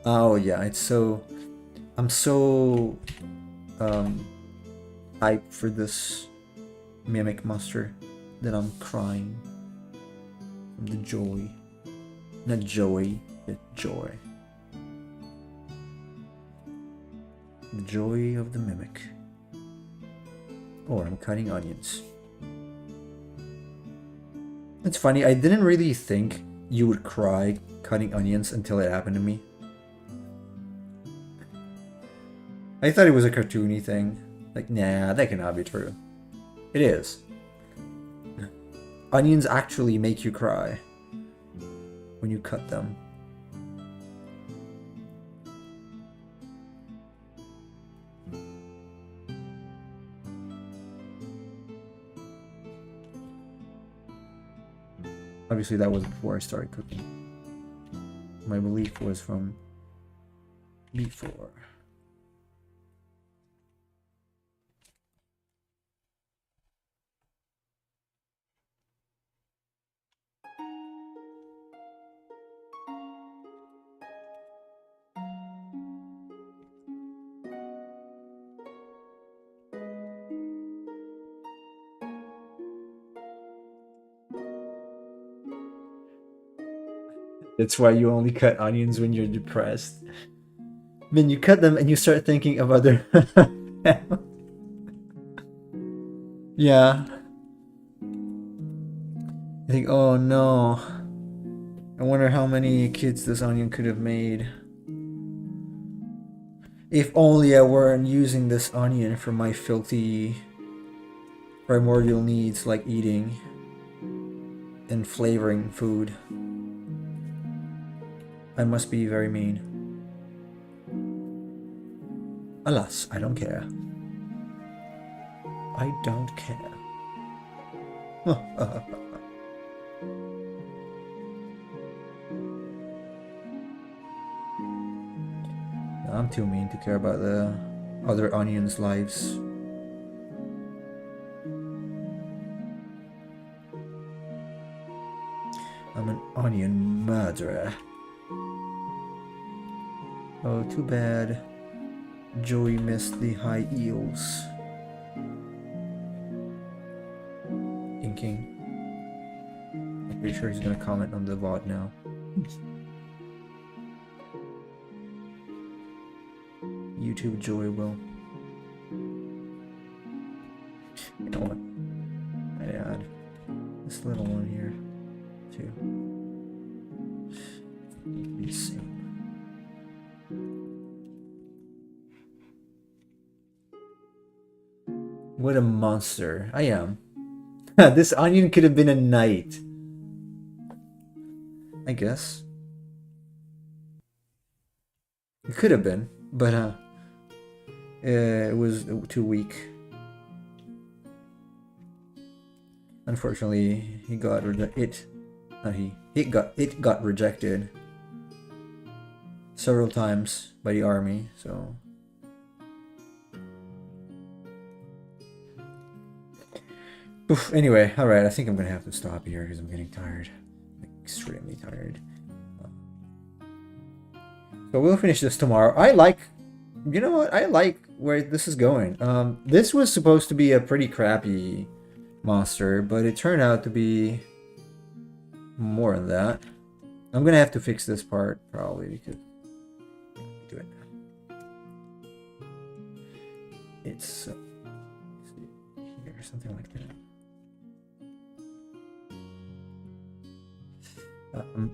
Oh yeah, it's so... I'm so... hyped for this mimic muster that I'm crying. From the joy. Not joy, but joy. The joy of the mimic. Or I'm cutting onions. It's funny, I didn't really think you would cry cutting onions until it happened to me. I thought it was a cartoony thing. Like, nah, that cannot be true. It is. Onions actually make you cry when you cut them. Obviously that was before I started cooking. My belief was from before. That's why you only cut onions when you're depressed. Then you cut them and you start thinking of other... Yeah. I think, oh no. I wonder how many kids this onion could have made. If only I weren't using this onion for my filthy primordial needs like eating and flavoring food. I must be very mean. Alas, I don't care. I don't care. I'm too mean to care about the other onions' lives. I'm an onion murderer. Oh, too bad. Joey missed the high eels. Inking. I'm pretty sure he's gonna comment on the VOD now. YouTube Joy will. You know what? I add this little one here too. Let's see. What a monster. I am. This onion could have been a knight. I guess. It could have been, but it was too weak. Unfortunately, it got rejected several times by the army, so oof, anyway, alright, I think I'm gonna have to stop here because I'm getting tired. extremely tired. So we'll finish this tomorrow. I like, you know what? I like where this is going. This was supposed to be a pretty crappy monster, but it turned out to be more than that. I'm gonna have to fix this part probably because do it. It's here, something like that.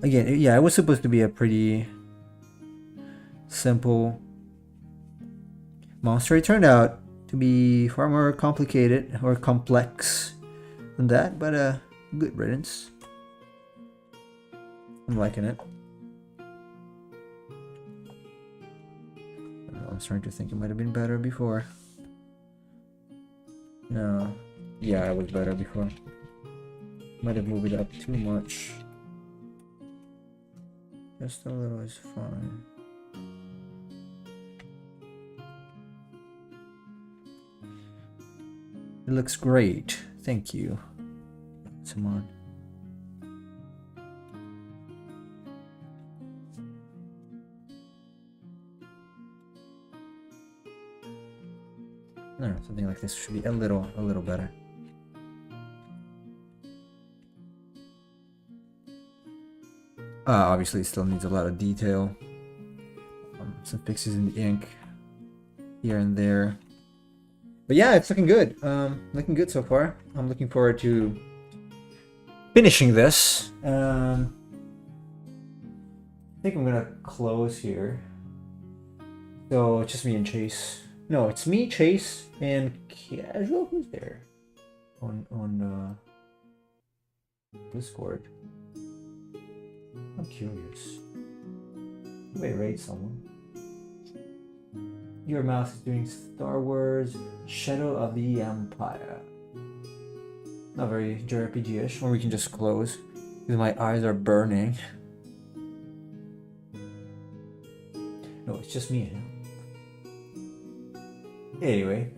Again, yeah, it was supposed to be a pretty simple monster. It turned out to be far more complicated or complex than that, but good riddance. I'm liking it. I'm starting to think it might have been better before. No. Yeah, it was better before. Might have moved it up too much. Just a little is fine. It looks great. Thank you. Come on. I don't know, something like this should be a little better. Obviously, it still needs a lot of detail. Some fixes in the ink here and there. But yeah, it's looking good. Looking good so far. I'm looking forward to finishing this. I think I'm gonna close here. So it's just me and Chase. No, it's me, Chase, and Casual. Who's there? On Discord. I'm curious. You may raid someone. Your mouse is doing Star Wars Shadow of the Empire. Not very JRPG-ish, or we can just close because my eyes are burning. No, it's just me now. Anyway.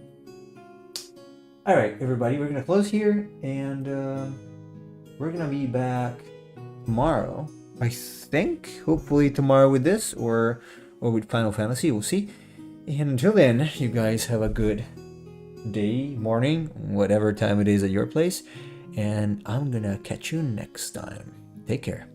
Alright, everybody, we're gonna close here, and we're gonna be back tomorrow. I think, hopefully tomorrow with this, or with Final Fantasy, we'll see. And until then, you guys have a good day, morning, whatever time it is at your place. And I'm gonna catch you next time. Take care.